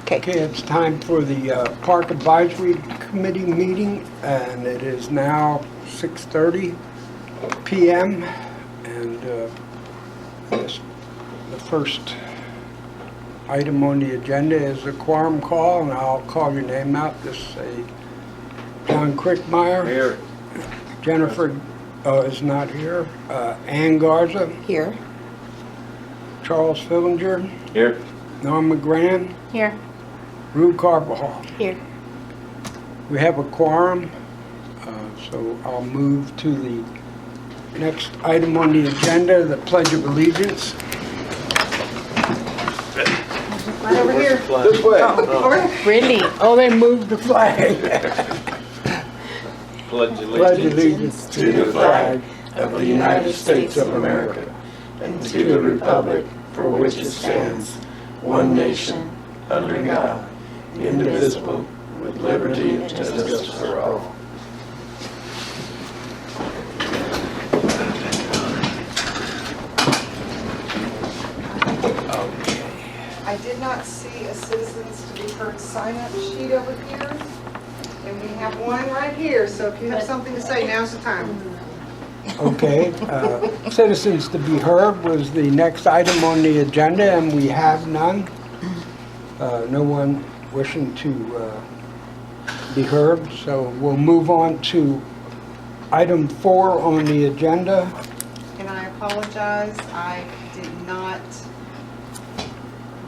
Okay, it's time for the Park Advisory Committee meeting, and it is now 6:30 p.m. And the first item on the agenda is a quorum call, and I'll call your name out. Just say John Crickmeyer. Here. Jennifer is not here. Ann Garza. Here. Charles Fillinger. Here. Norma Graham. Here. Rue Carvajal. Here. We have a quorum, so I'll move to the next item on the agenda, the Pledge of Allegiance. Right over here. This way. Really? Oh, they moved the flag. Pledge Pledge allegiance. allegiance to the flag of the United States of America and to the republic for which it stands, one nation, under God, indivisible, with liberty and justice for all. I did not see a citizens to be heard sign-up sheet over here, and we have one right here, so if you have something to say, now's the time. Okay, citizens to be heard was the next item on the agenda, and we have none. No one wishing to be heard, so we'll move on to item 4 on the agenda. And I apologize, I did not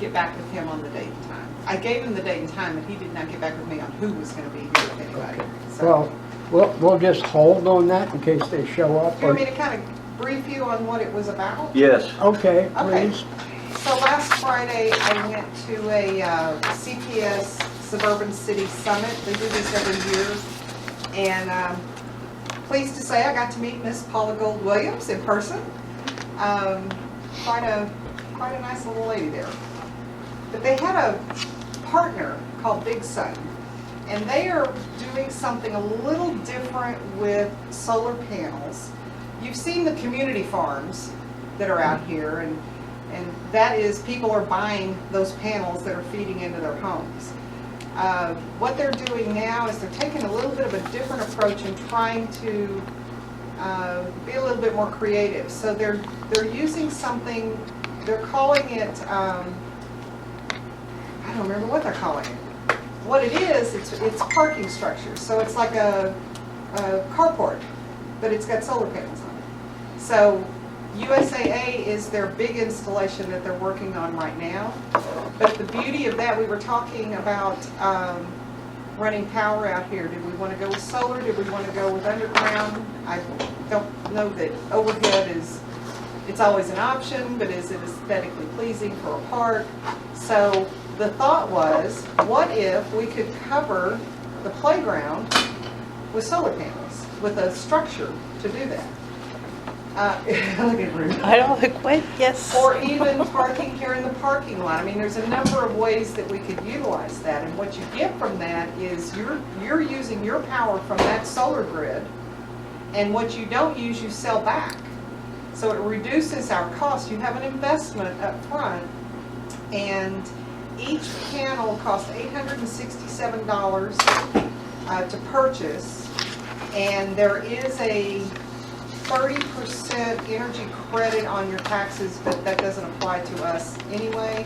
get back with him on the date and time. I gave him the date and time, but he did not get back with me on who was going to be here with anybody. So, Well, we'll just hold on that in case they show up. do you want me to kind of brief you on what it was about? Yes. Okay, Okay. please. So last Friday, I went to a CPS Suburban City Summit. They do this every year. And pleased to say I got to meet Miss Paula Gold Williams in person. Quite a nice little lady there. But they had a partner called Big Sun. And they are doing something a little different with solar panels. You've seen the community farms that are out here, and that is people are buying those panels that are feeding into their homes. What they're doing now is they're taking a little bit of a different approach and trying to be a little bit more creative. So they're using something, they're calling it, I don't remember what they're calling it. What it is, it's parking structures. So it's like a carport, but it's got solar panels on it. So USAA is their big installation that they're working on right now. But the beauty of that, we were talking about running power out here. Did we want to go with solar? Did we want to go with underground? I don't know that overhead it's always an option, but is it aesthetically pleasing for a park? So the thought was, what if we could cover the playground with solar panels, with a structure to do that? Look at Ruth. I don't think, what? Yes. Or even parking here in the parking lot. I mean, there's a number of ways that we could utilize that, and what you get from that is you're using your power from that solar grid, and what you don't use, you sell back. So it reduces our cost. You have an investment up front, and each panel costs $867 to purchase, and there is a 30% energy credit on your taxes, but that doesn't apply to us anyway.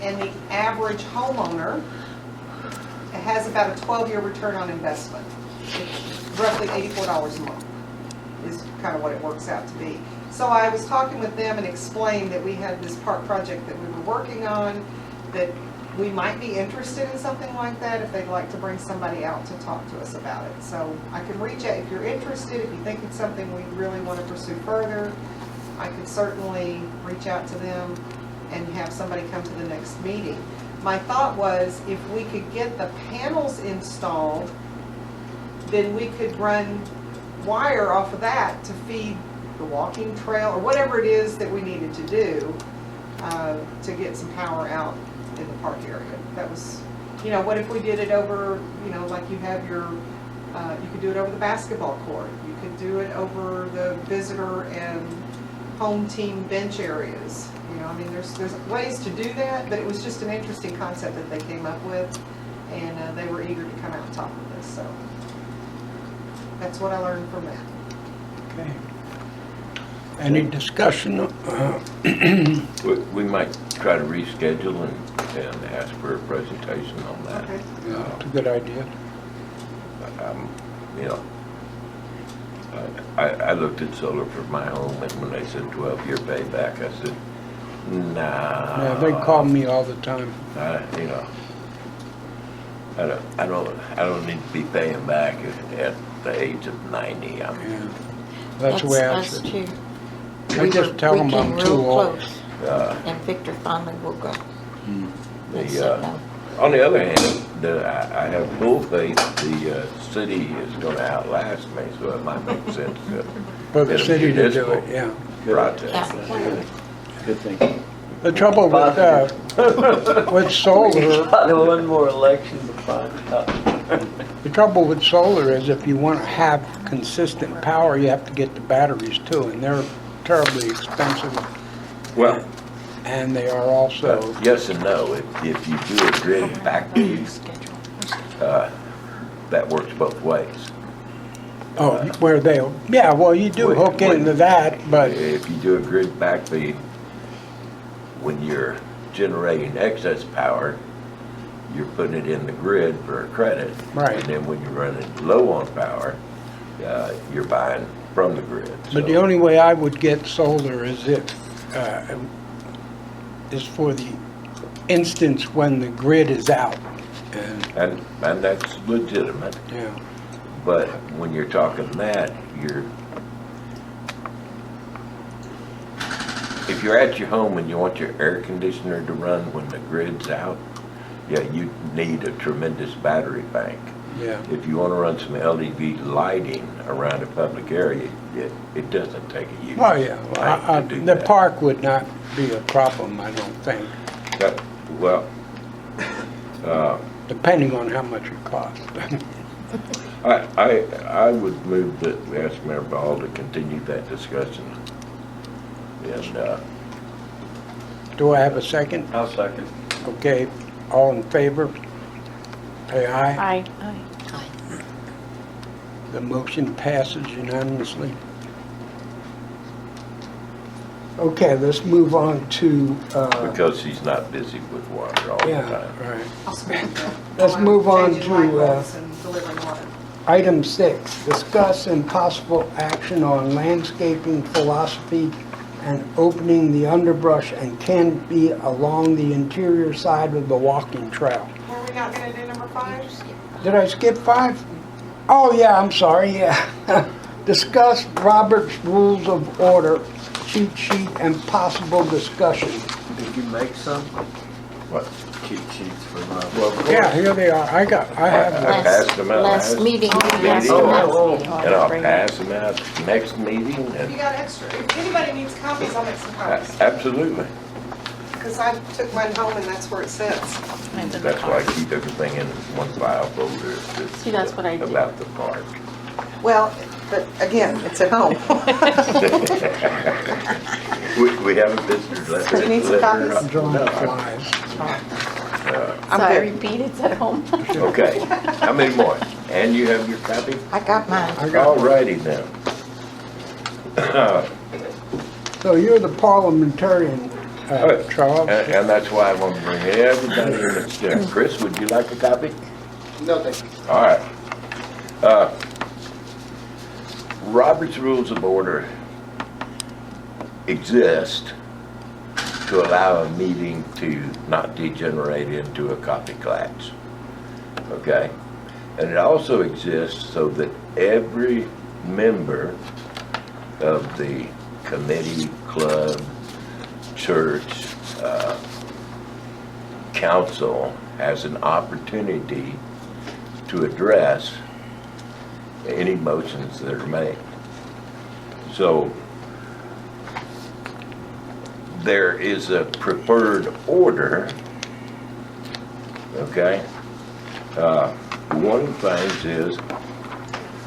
And the average homeowner has about a 12-year return on investment. It's roughly $84 a month is kind of what it works out to be. So I was talking with them and explained that we had this park project that we were working on, that we might be interested in something like that if they'd like to bring somebody out to talk to us about it. So I can reach out if you're interested, if you think it's something we really want to pursue further. I could certainly reach out to them and have somebody come to the next meeting. My thought was if we could get the panels installed, then we could run wire off of that to feed the walking trail or whatever it is that we needed to do to get some power out in the park area. That was, what if we did it over, like you have your, you could do it over the basketball court. You could do it over the visitor and home team bench areas. know, I mean, there's ways to do that, but it was just an interesting concept that they came up with, and they were eager to come out and talk with us, so that's what I learned from that. Okay. Any discussion? We might try to reschedule and ask for a presentation on that. Okay. Yeah, it's a good idea. You know, I looked at solar for my home, and when they said 12-year payback, I said, nah. Yeah, they call me all the time. You know, I don't need to be paying back at the age of 90. Yeah. That's the way I Us should. too. I just tell them I'm too old. And Victor finally woke up and said The, no. on the other hand, I have full faith the city is going to outlast me, so it might make sense to For the get a city to do municipal it, yeah. project. Yeah. Good thing. The trouble with solar, One more election to find out. the trouble with solar is if you want to have consistent power, you have to get the batteries too, and they're terribly expensive, Well, and they are also, yes and no. If you do a grid backfeed, that works both ways. oh, where they, yeah, well, you do hook into that, but, If you do a grid backfeed, when you're generating excess power, you're putting it in the grid for a credit. Right. And then when you're running low on power, you're buying from the grid. but the So- only way I would get solar is if, is for the instance when the grid is out, and, And that's legitimate, yeah. but when you're talking that, if you're at your home and you want your air conditioner to run when the grid's out, yeah, you need a tremendous battery bank. Yeah. If you want to run some LED lighting around a public area, it doesn't take a huge Well, yeah, bank to do the that. park would not be a problem, I don't think, Well, depending on how much it costs. I would move that we ask Mayor Ball to continue that discussion. And, Do I have a second? I'll second. Okay, all in favor? Say aye. Aye. The motion passes unanimously. Okay, let's move on to, because she's not busy with water all the yeah, time. right. I'll speak up. Let's move on Changing light to, bulbs and delivering water. Item 6, discuss and possible action on landscaping philosophy and opening the underbrush and canopy along the interior side of the walking trail. Were we not gonna do number 5? Did I skip 5? Oh, yeah, I'm sorry, yeah. Discuss Robert's Rules of Order, cheat sheet, and possible discussion. Did you make some What? cheat sheets for Rob? Well, of course. Yeah, here they are. I have them. I passed them out Last meeting. meeting. Oh. And I'll pass them out next meeting, If you and got extra, if anybody needs copies, I'll make some copies. absolutely. Because I took mine home and that's where it sits. That's why I keep everything in one file folder. See, that's what I do. About the park. Well, but again, it's at home. We have a visitor. Let's Do you need some let her copies? up. Drawing No, flies. I'm So I good. repeat, it's at home. Okay, how many more? And you have your copy? I got mine. I got All righty then. So you're the parliamentarian, Charles? And that's why I want to bring everybody in that's there. Chris, would you like a copy? No, thank you. All right. Robert's Rules of Order exist to allow a meeting to not degenerate into a copy clash. Okay? And it also exists so that every member of the committee, club, church, council has an opportunity to address any motions that are made. So there is a preferred order, okay? One of the things is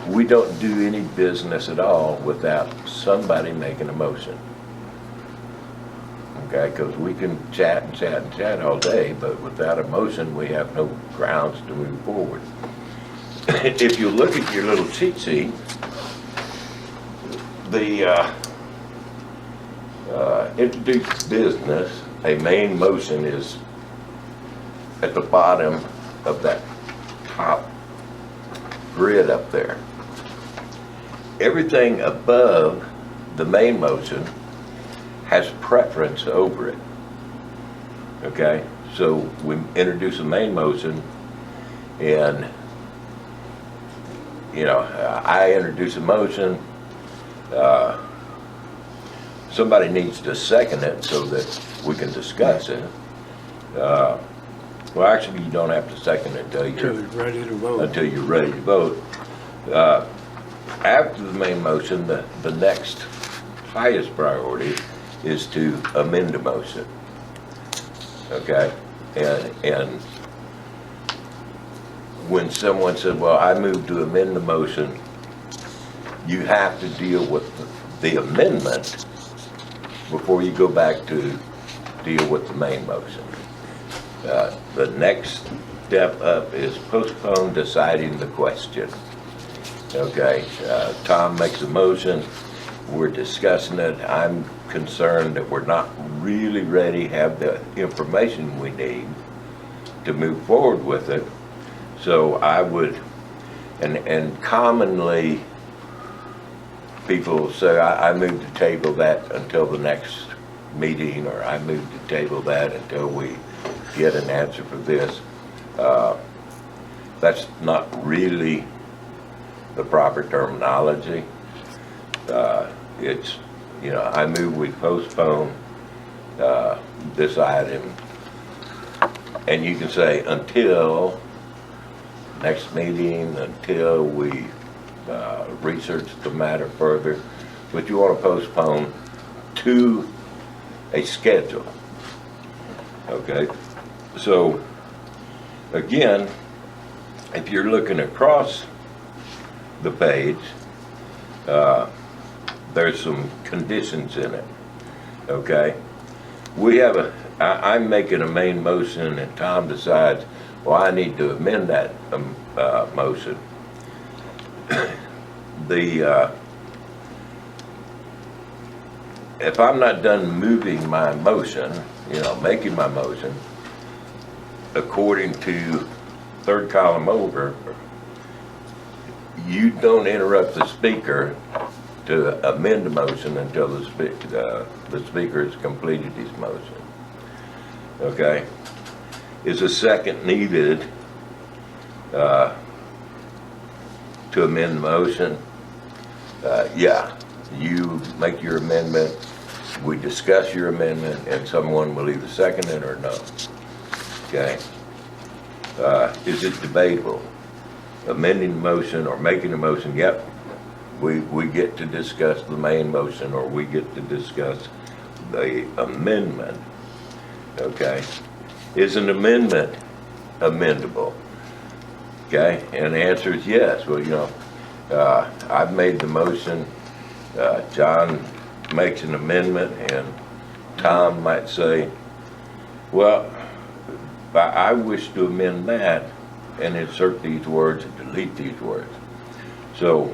we don't do any business at all without somebody making a motion. okay? Because we can chat and chat and chat all day, but without a motion, we have no grounds to move forward. If you look at your little cheat sheet, the introduced business, a main motion is at the bottom of that top grid up there. Everything above the main motion has preference over it. Okay, so we introduce a main motion, and you know, I introduce a motion. Somebody needs to second it so that we can discuss it. Well, actually, you don't have to second it until Till you're you're ready to vote. until you're ready to vote. After the main motion, the next highest priority is to amend the motion. Okay? And when someone said, well, I move to amend the motion, you have to deal with the amendment before you go back to deal with the main motion. The next step up is postpone deciding the question. Okay, Tom makes a motion, we're discussing it. I'm concerned that we're not really ready, have the information we need to move forward with it. So I would, and commonly, people say, I move to table that until the next meeting, or I move to table that until we get an answer for this. That's not really the proper terminology. It's, you know, I move we postpone this item, and you can say until next meeting, until we research the matter further, but you want to postpone to a schedule. Okay, so again, if you're looking across the page, there's some conditions in it. Okay, we have I'm making a main motion, and Tom decides, well, I need to amend that motion. If I'm not done moving my motion, you know, making my motion, according to third column over, you don't interrupt the speaker to amend the motion until the speaker has completed his motion. Okay? Is a second needed to amend the motion? Yeah, you make your amendment, we discuss your amendment, and someone will either second it or no. Okay? Is it debatable? Amending the motion or making the motion, yep, we get to discuss the main motion, or we get to discuss the amendment. Okay? Is an amendment amendable? Okay, and the answer is yes. Well, you know, I've made the motion, John makes an amendment, and Tom might say, well, I wish to amend that and insert these words and delete these words. So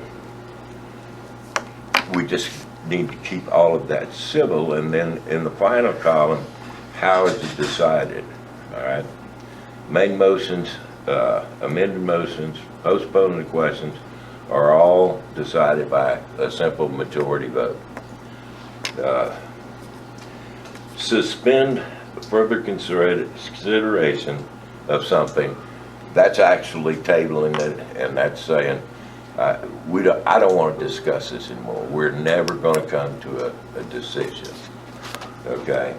we just need to keep all of that civil, and then in the final column, how is it decided? All right, main motions, amended motions, postponing the questions are all decided by a simple majority vote. Suspend further consideration of something, that's actually tabling it, and that's saying, I don't want to discuss this anymore. We're never going to come to a decision. Okay?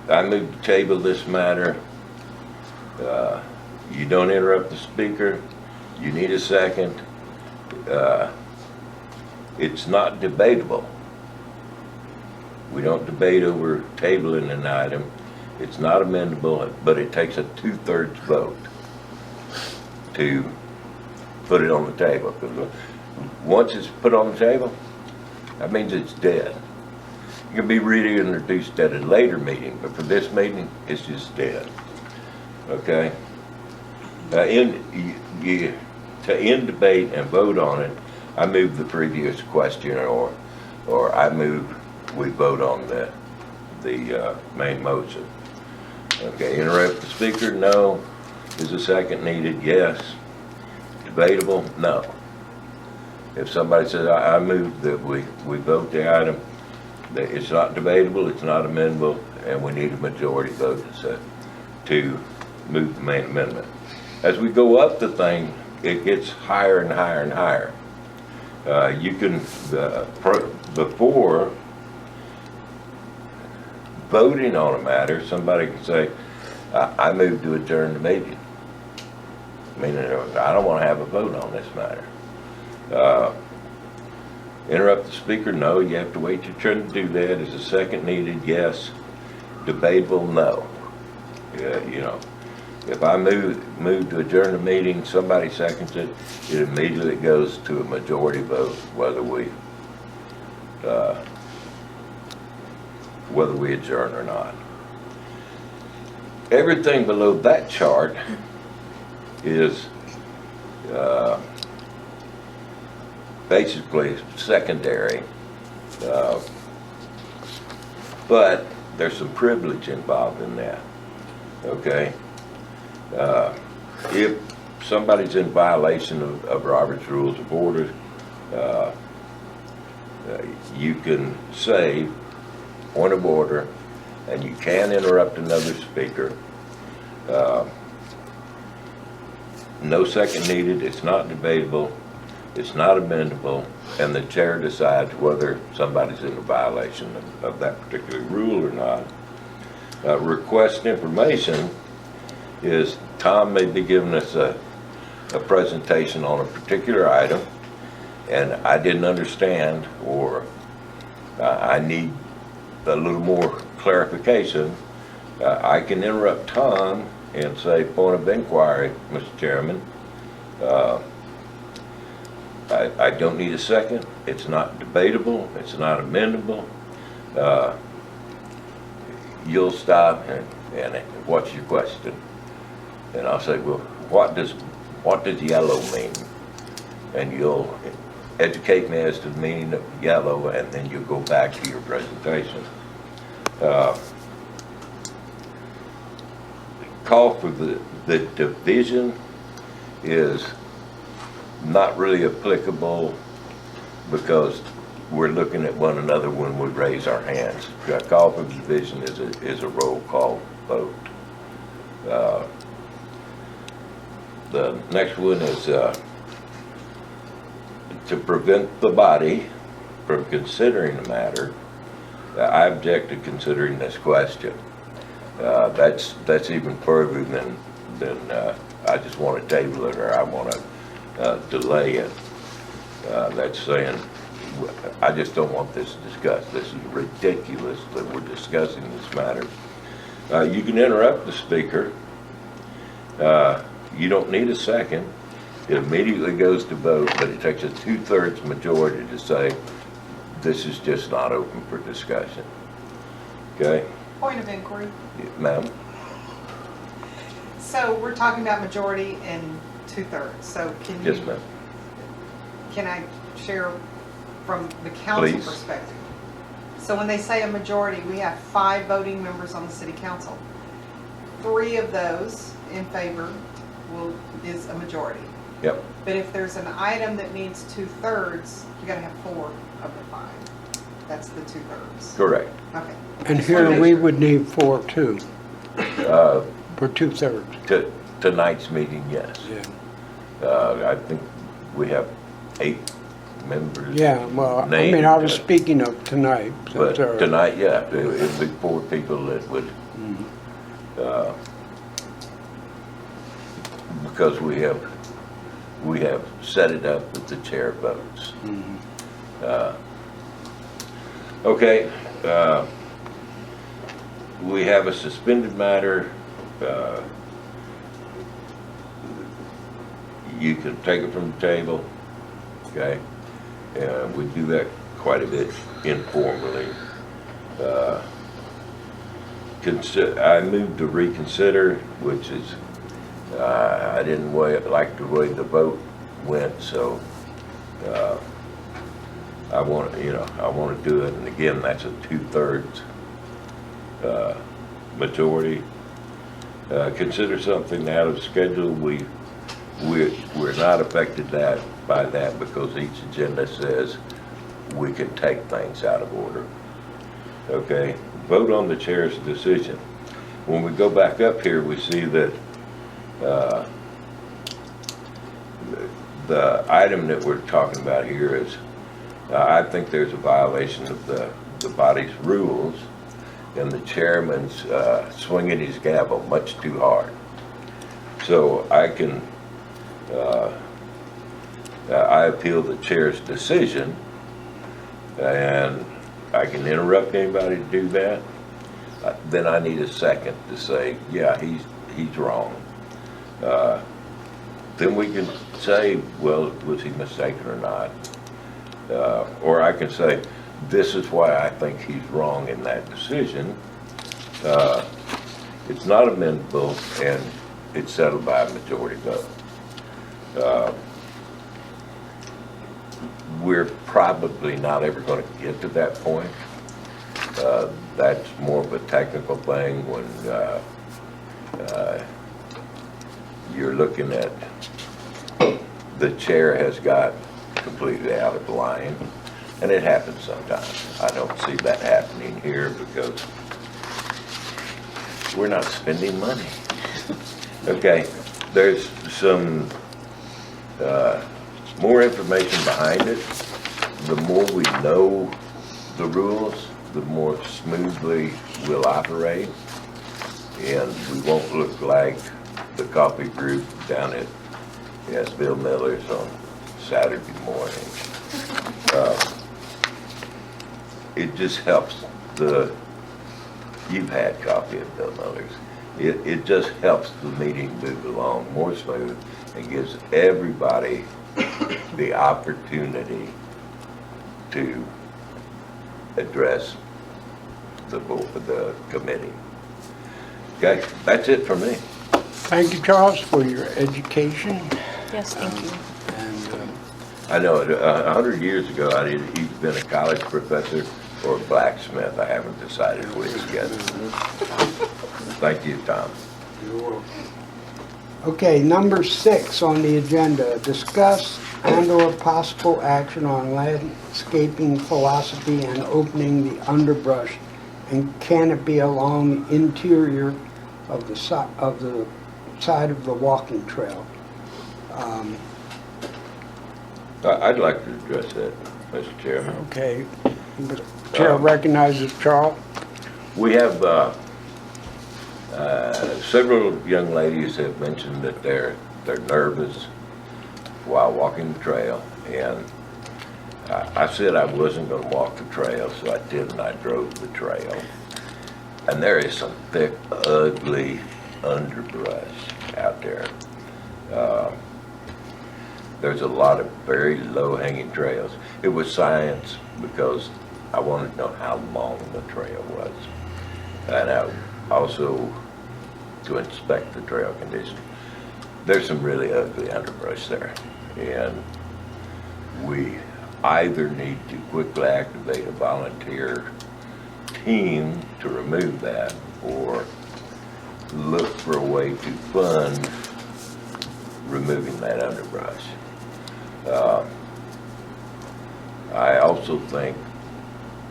I move to table this matter. You don't interrupt the speaker. You need a second. It's not debatable. We don't debate over tabling an item. It's not amendable, but it takes a 2/3 vote to put it on the table. once it's put on the table, that means it's dead. It can be reintroduced at a later meeting, but for this meeting, it's just dead. Okay? To end debate and vote on it, I move the previous question, or I move we vote on the main motion. Okay, interrupt the speaker? No. Is a second needed? Yes. Debatable? No. If somebody says, I move that we vote the item, that it's not debatable, it's not amendable, and we need a majority vote to move the main amendment. As we go up the thing, it gets higher and higher and higher. You can, before voting on a matter, somebody can say, I move to adjourn the meeting. Meaning, I don't want to have a vote on this matter. Interrupt the speaker? No. You have to wait your turn to do that. Is a second needed? Yes. Debatable? No. You know, if I move to adjourn the meeting, somebody seconds it, it immediately goes to a majority vote, whether we adjourn or not. Everything below that chart is basically secondary, but there's some privilege involved in that. Okay? If somebody's in violation of Robert's Rules of Order, you can say, point of order, and you can interrupt another speaker. No second needed, it's not debatable, it's not amendable, and the chair decides whether somebody's in a violation of that particular rule or not. Request information is Tom may be giving us a presentation on a particular item, and I didn't understand, or I need a little more clarification. I can interrupt Tom and say, point of inquiry, Mr. Chairman. I don't need a second. It's not debatable. It's not amendable. You'll stop and what's your question? And I'll say, well, what does yellow mean? And you'll educate me as to the meaning of yellow, and then you'll go back to your presentation. Call for the division is not really applicable because we're looking at one another when we raise our hands. Call for the division is a roll call vote. The next one is to prevent the body from considering the matter. I object to considering this question. That's even further than I just want to table it, or I want to delay it. That's saying I just don't want this discussed. This is ridiculous that we're discussing this matter. You can interrupt the speaker. You don't need a second. It immediately goes to vote, but it takes a 2/3 majority to say this is just not open for discussion. Okay? Point of inquiry. Ma'am? So we're talking about majority and 2/3. So Yes, ma'am. can I share from the council Please. perspective? So when they say a majority, we have 5 voting members on the city council. 3 of those in favor is a majority. Yep. But if there's an item that needs 2/3, you gotta have 4 of the 5. That's the 2/3. Correct. Okay. And here we would need 4 too, Uh, for 2/3. Tonight's meeting, yes. Yeah. I think we have 8 members. Yeah, well, I named, mean, I was speaking of tonight. But since our- tonight, yeah, it'd be 4 people that would, because we have set it up that the chair votes. Okay, we have a suspended matter. You can take it from the table, okay? We do that quite a bit informally. I moved to reconsider, which is, I didn't like the way the vote went, so I want to do it, and again, that's a 2/3 majority. Consider something out of schedule. We're not affected by that because each agenda says we can take things out of order. Okay, vote on the chair's decision. When we go back up here, we see that the item that we're talking about here is, I think there's a violation of the body's rules, and the chairman's swinging his gavel much too hard. So I appeal the chair's decision, and I can interrupt anybody to do that. Then I need a second to say, yeah, he's wrong. Then we can say, well, was he mistaken or not? Or I can say, this is why I think he's wrong in that decision. It's not amendable, and it's settled by a majority vote. We're probably not ever going to get to that point. That's more of a technical thing when you're looking at the chair has got completely out of line, and it happens sometimes. I don't see that happening here because we're not spending money. Okay, there's some more information behind it. The more we know the rules, the more smoothly we'll operate, and we won't look like the coffee group down at Bill Miller's on Saturday morning. It just helps you've had coffee at Bill Miller's. It just helps the meeting move along more smooth and gives everybody the opportunity to address the committee. Okay, that's it for me. Thank you, Charles, for your education. Yes, thank you. And I know 100 years ago I'd either been a college professor or a blacksmith. I haven't decided which yet. Thank you, Tom. okay, number 6 on the agenda, discuss and/or possible action on landscaping philosophy and opening the underbrush and canopy along the interior of the side of the walking trail. I'd like to address that, Mr. Chairman. Okay, the chair recognizes Charles. We have several young ladies have mentioned that they're nervous while walking the trail, and I said I wasn't going to walk the trail, so I did, and I drove the trail. And there is some thick, ugly underbrush out there. There's a lot of very low-hanging trails. It was science because I wanted to know how long the trail was. And I also to inspect the trail condition. There's some really ugly underbrush there. And we either need to quickly activate a volunteer team to remove that, or look for a way to fund removing that underbrush. I also think,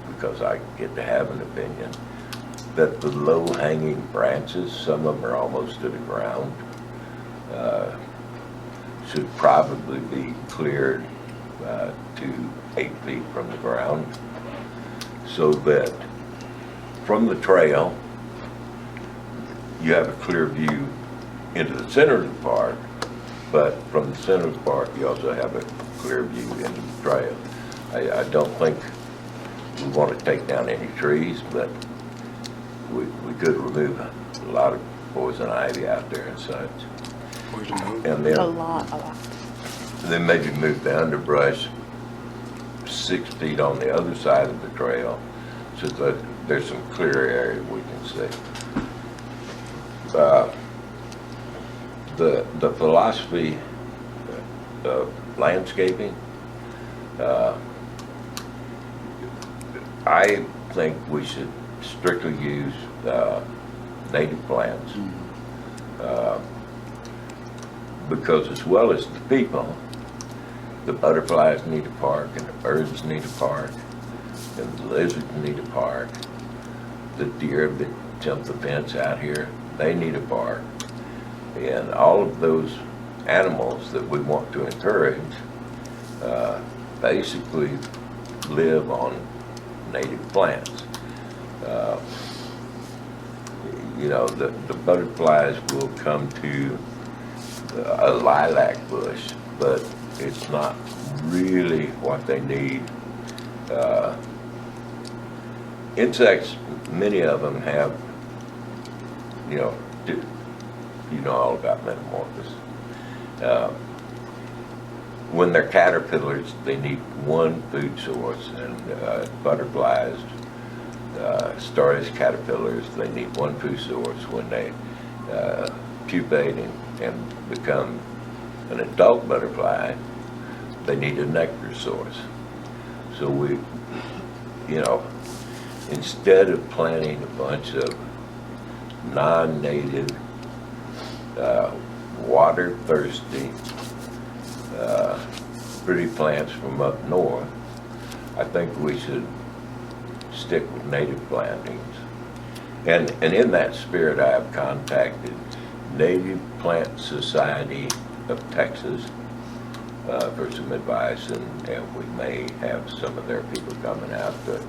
because I get to have an opinion, that the low-hanging branches, some of them are almost to the ground, should probably be cleared to 8 feet from the ground, so that from the trail you have a clear view into the center of the park, but from the center of the park you also have a clear view into the trail. I don't think we want to take down any trees, but we could remove a lot of poison ivy out there and such. And A lot. then maybe move the underbrush 6 feet on the other side of the trail so that there's some clear area we can see. The philosophy of landscaping, I think we should strictly use native plants. Because as well as the people, the butterflies need a park, and the birds need a park, and the lizards need a park. The deer that jump the fence out here, they need a park. And all of those animals that we want to encourage basically live on native plants. You know, the butterflies will come to a lilac bush, but it's not really what they need. Insects, many of them have, you know all about metamorphosis. When they're caterpillars, they need one food source, and butterflies, start as caterpillars, they need one food source. When they pupate and become an adult butterfly, they need a nectar source. So we, instead of planting a bunch of non-native, water-thirsty, pretty plants from up north, I think we should stick with native plantings. And in that spirit, I have contacted Native Plant Society of Texas for some advice, and we may have some of their people coming out to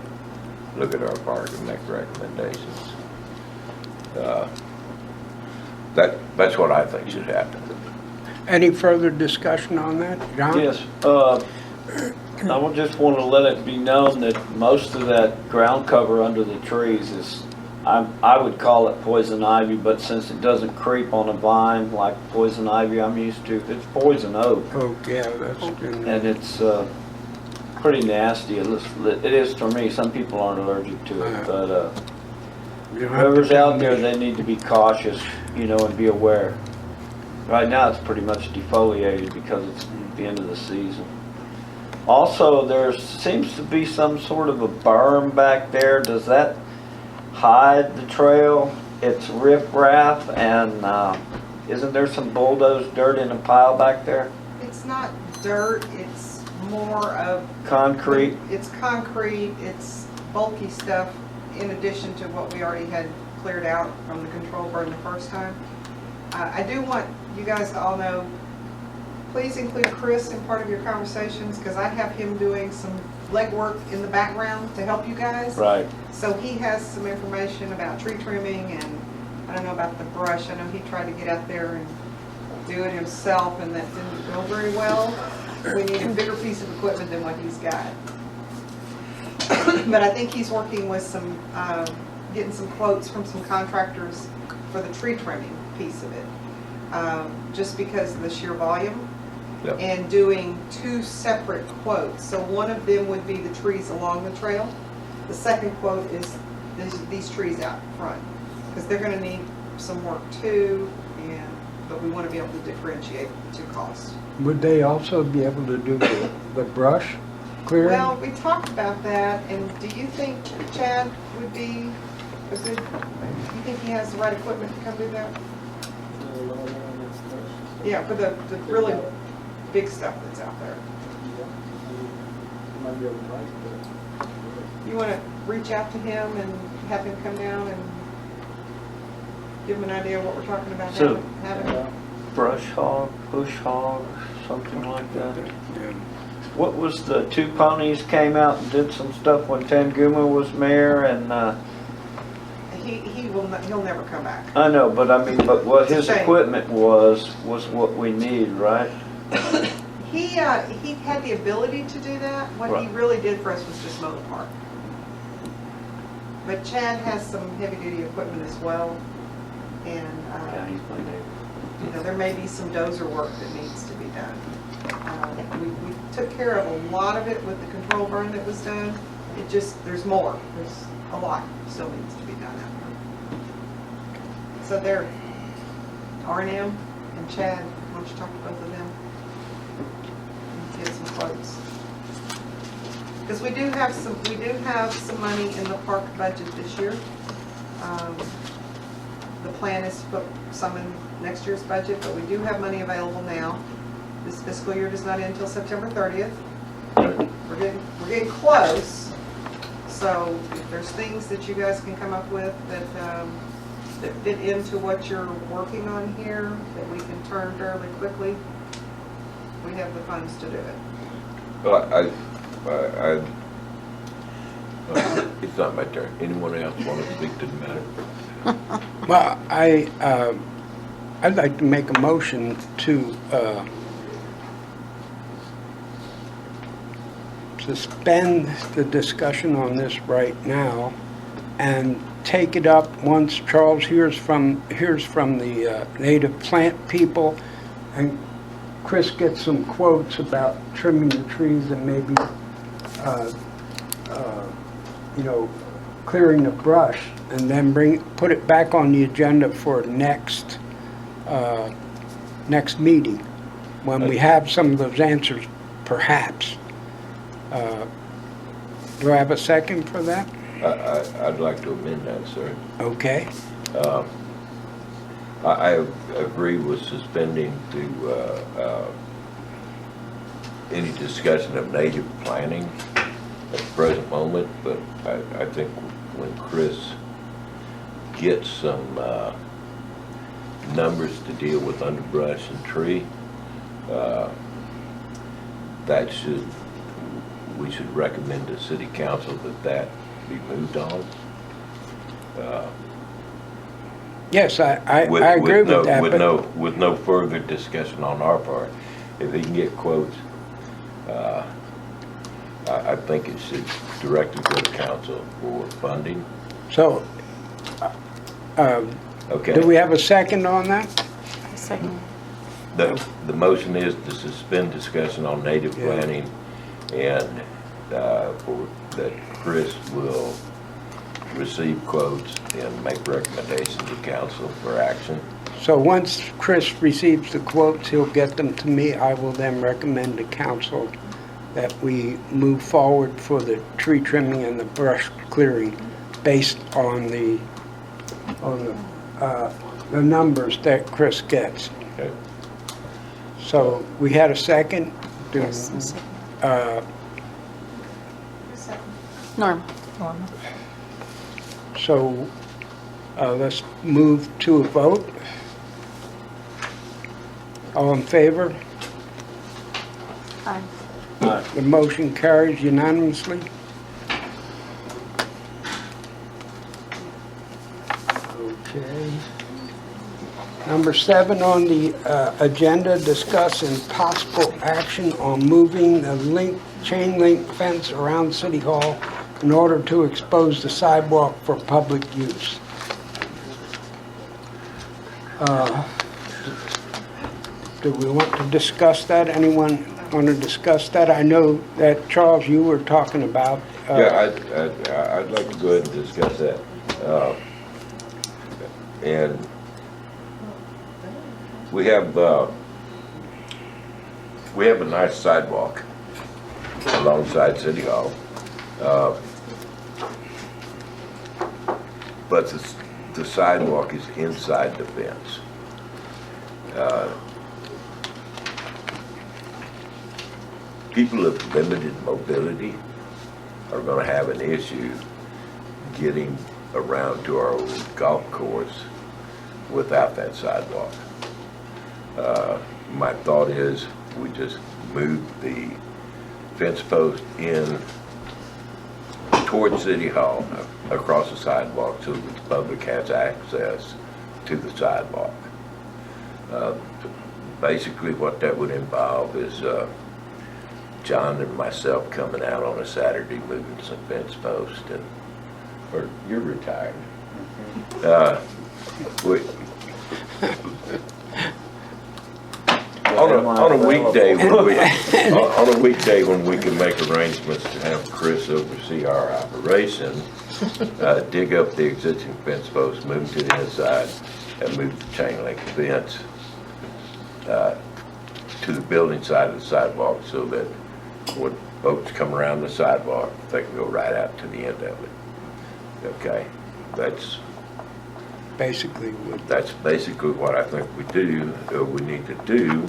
look at our park and make recommendations. That's what I think should happen. Any further discussion on that, John? Yes, I just want to let it be known that most of that ground cover under the trees is, I would call it poison ivy, but since it doesn't creep on a vine like poison ivy I'm used to, it's poison oak. Oh, yeah, that's been, And it's pretty nasty. It is for me. Some people aren't allergic to it, but you don't have to whoever's tell out there, me. they need to be cautious, and be aware. Right now, it's pretty much defoliated because it's the end of the season. Also, there seems to be some sort of a berm back there. Does that hide the trail? It's riprap, and isn't there some bulldozed dirt in a pile back there? It's not dirt, it's more of. Concrete? It's concrete, it's bulky stuff in addition to what we already had cleared out from the control burn the first time. I do want you guys to all know, please include Chris in part of your conversations, because I have him doing some legwork in the background to help you guys. Right. So he has some information about tree trimming, and I don't know about the brush. I know he tried to get out there and do it himself, and that didn't go very well. We need a bigger piece of equipment than what he's got. But I think he's working with some, getting some quotes from some contractors for the tree trimming piece of it. Just because of the sheer volume. Yep. And doing 2 separate quotes. So one of them would be the trees along the trail. The second quote is these trees out front, because they're going to need some work too, but we want to be able to differentiate the 2 costs. Would they also be able to do the brush clearing? Well, we talked about that, and do you think Chad would be a good, you think he has the right equipment to come do that? Yeah, for the really big stuff that's out there. You want to reach out to him and have him come down and give him an idea of what we're talking about? So- having Brush hog, bush hog, something like that. Yeah. What was the 2 ponies came out and did some stuff when Tanguma was mayor, and he'll never come back. I know, but I mean, but what his Shame. equipment was what we need, right? He had the ability to do that. What he Right. really did for us was just mow the park. But Chad has some heavy duty equipment as well, and Yeah, he's my neighbor. there may be some dozer work that needs to be done. We took care of a lot of it with the control burn that was done. It just, there's more. There's a lot still needs to be done out there. So there, R&M and Chad, why don't you talk to both of them? And get some quotes. Because we do have some money in the park budget this year. The plan is to put some in next year's budget, but we do have money available now. This fiscal year does not end until September 30th. We're getting close. So if there's things that you guys can come up with that fit into what you're working on here, that we can turn fairly quickly, we have the funds to do it. Well, it's not my turn. Anyone else want to speak to the matter? Well, I'd like to make a motion to suspend the discussion on this right now and take it up once Charles hears from the native plant people and Chris gets some quotes about trimming the trees and maybe clearing the brush, and then put it back on the agenda for next meeting when we have some of those answers, perhaps. Do I have a second for that? I'd like to amend that, sir. Okay. I agree with suspending to any discussion of native planting at the present moment, but I think when Chris gets some numbers to deal with underbrush and tree, we should recommend to City Council that be moved on. Yes, I agree with that. With no further discussion on our part. If he can get quotes, I think it should direct it to the council for funding. So, Okay. do we have a second on that? Second. The motion is to suspend discussion on native Yeah. planting and that Chris will receive quotes and make recommendations to council for action. So once Chris receives the quotes, he'll get them to me. I will then recommend to council that we move forward for the tree trimming and the brush clearing based on the numbers that Chris gets. Okay. So we had a second. Yes, a second. Norm. So let's move to a vote. All in favor? Aye. The motion carries unanimously. Okay. Number 7 on the agenda, discuss and possible action on moving the chain link fence around City Hall in order to expose the sidewalk for public use. Do we want to discuss that? Anyone want to discuss that? I know that, Charles, you were talking about... Yeah, I'd like to go ahead and discuss that. And we have a nice sidewalk alongside City Hall. But the sidewalk is inside the fence. People of limited mobility are going to have an issue getting around to our old golf course without that sidewalk. My thought is we just move the fence post in towards City Hall across the sidewalk so that the public has access to the sidewalk. Basically what that would involve is John and myself coming out on a Saturday moving some fence posts, or you're retired. On a weekday, on a weekday when we can make arrangements to have Chris oversee our operation, dig up the existing fence posts, move them to the inside, and move the chain link fence to the building side of the sidewalk so that when folks come around the sidewalk, they can go right out to the end of it. Okay, that's Basically, what basically what I think we need to do.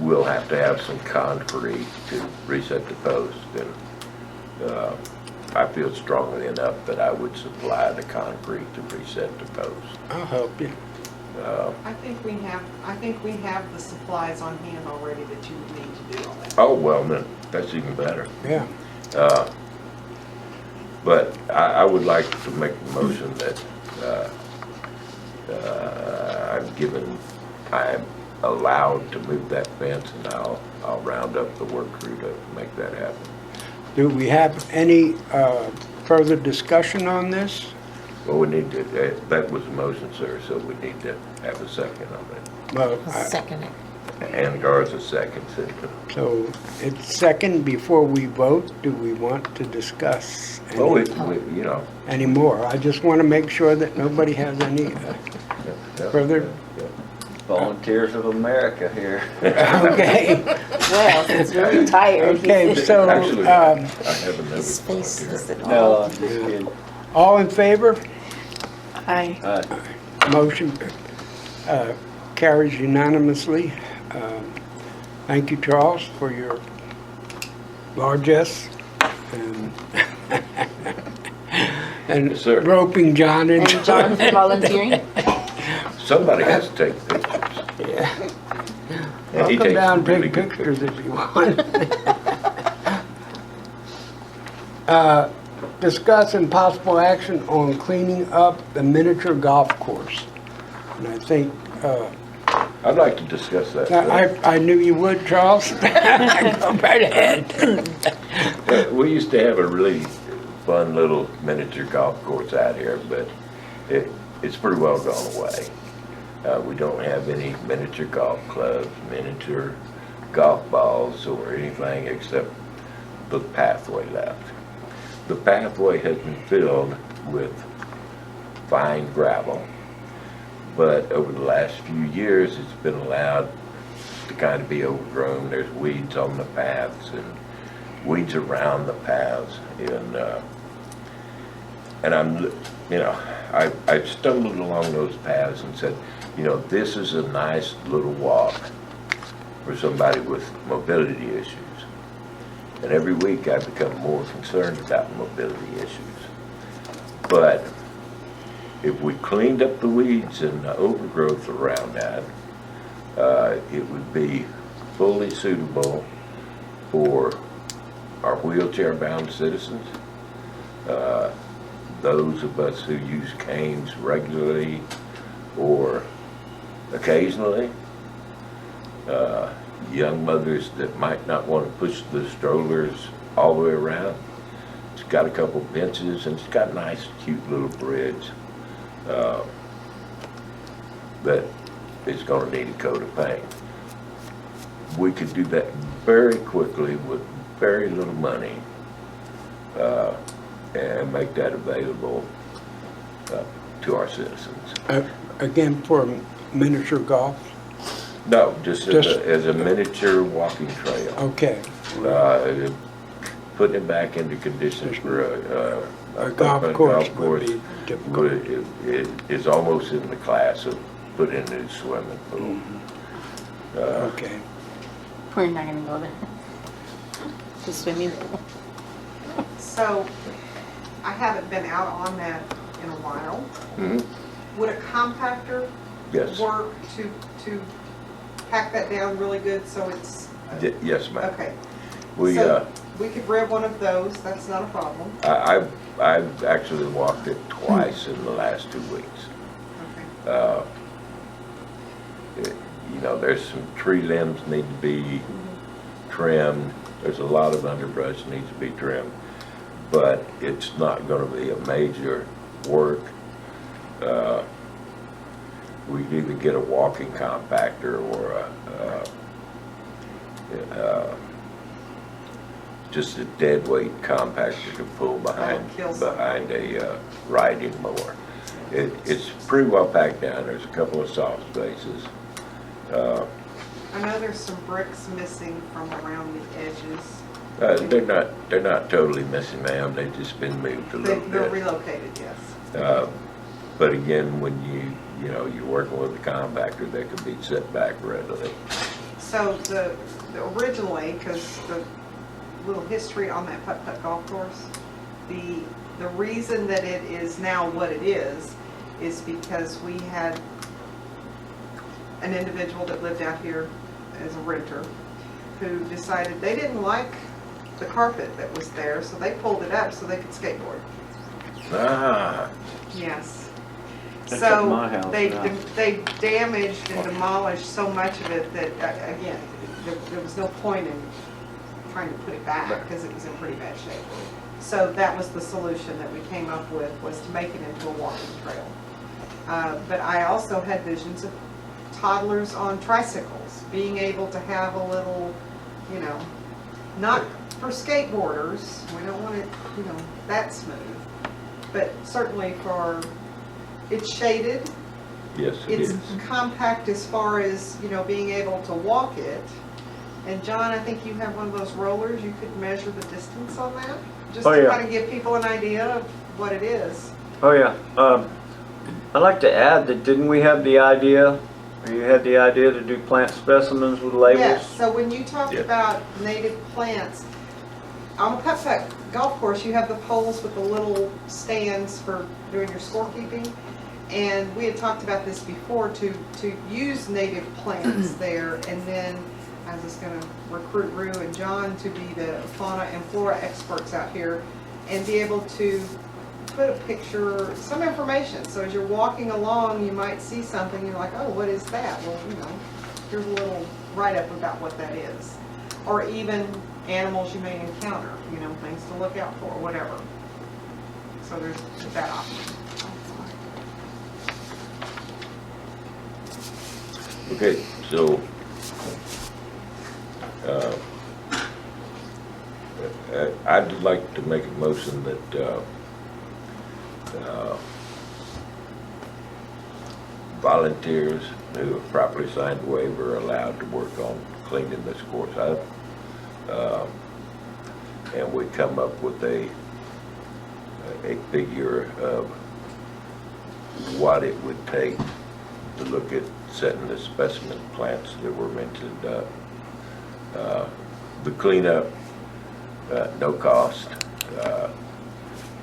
We'll have to have some concrete to reset the post, and I feel strongly enough that I would supply the concrete to reset the post. I'll help you. I think we have the supplies on hand already that you would need to do all that. Oh, well, then, that's even better. Yeah. But I would like to make a motion that I'm allowed to move that fence, and I'll round up the work crew to make that happen. Do we have any further discussion on this? Well, we need to, that was a motion, sir, so we need to have a second on it. Well, I'll second it. And Garza second. so it's second before we vote. Do we want to discuss Well, any more? I just want to make sure that nobody has any further. Volunteers of America here. Okay. Well, it's really tired. Okay, so Actually, I haven't never. His face is at No, all. I'm just kidding. all in favor? Aye. Motion carries unanimously. Thank you, Charles, for your largesse and Yes, sir. roping John in. And John for volunteering. Somebody has to take pictures. Yeah. And he I'll come takes down and really take good pictures if you want. Discuss and possible action on cleaning up the miniature golf course. And I think, I'd like to discuss that. I knew you would, Charles. Go right ahead. We used to have a really fun little miniature golf course out here, but it's pretty well gone away. We don't have any miniature golf clubs, miniature golf balls, or anything except the pathway left. The pathway has been filled with fine gravel, but over the last few years, it's been allowed to kind of be overgrown. There's weeds on the paths and weeds around the paths, and I've stumbled along those paths and said, this is a nice little walk for somebody with mobility issues. And every week I become more concerned about mobility issues. But if we cleaned up the weeds and the overgrowth around that, it would be fully suitable for our wheelchair-bound citizens, those of us who use canes regularly or occasionally, young mothers that might not want to push the strollers all the way around. It's got a couple benches and it's got a nice, cute little bridge that is going to need a coat of paint. We could do that very quickly with very little money and make that available to our citizens. Again, for miniature golf? No, just as a miniature walking trail. Okay. Putting it back into condition for A golf course would be difficult. It is almost in the class of putting in a swimming pool. Okay. We're not gonna go there. The swimming pool. So, I haven't been out on that in a while. Mhm. Would a compactor Yes. work to pack that down really good so it's, Yes, ma'am. okay. We, So, we could rent one of those, that's not a problem. I've actually walked it twice in the last 2 weeks. Okay. There's some tree limbs need to be trimmed. There's a lot of underbrush needs to be trimmed, but it's not going to be a major work. we could either get a walking compactor or just a dead weight compactor to pull behind kill something. behind a riding mower. It's pretty well packed down. There's a couple of soft spaces. I know there's some bricks missing from around the edges. They're not totally missing, ma'am. They've just been moved a little They're bit. relocated, yes. But again, when you're working with a compactor, they can be set back readily. So the originally, because the little history on that putt-putt golf course, the reason that it is now what it is because we had an individual that lived out here as a renter who decided they didn't like the carpet that was there, so they pulled it up so they could skateboard. Ah, Yes. That's at my So house they now. they damaged and demolished so much of it that, again, there was no point in trying to put it back because it was in pretty bad shape. So that was the solution that we came up with, was to make it into a walking trail. But I also had visions of toddlers on tricycles, being able to have a little, not for skateboarders, we don't want it, that smooth, but certainly it's shaded, yes, it it's is. compact as far as, being able to walk it. And John, I think you have one of those rollers, you could measure the distance on that, just Oh, to yeah. kind of give people an idea of what it is. Oh, yeah. I'd like to add that didn't we have the idea, or you had the idea to do plant specimens with labels? Yes, so when you talked Yeah. about native plants, on a putt-putt golf course, you have the poles with the little stands for doing your scorekeeping. And we had talked about this before, to use native plants there, and then I was going to recruit Rue and John to be the fauna and flora experts out here and be able to put a picture, some information. So as you're walking along, you might see something, you're like, oh, what is that? Well, here's a little write-up about what that is. Or even animals you may encounter, things to look out for, whatever. So there's that option. Okay, so I'd like to make a motion that volunteers who have properly signed a waiver are allowed to work on cleaning this course up. And we come up with a figure of what it would take to look at setting the specimen plants that were mentioned up. The cleanup, no cost.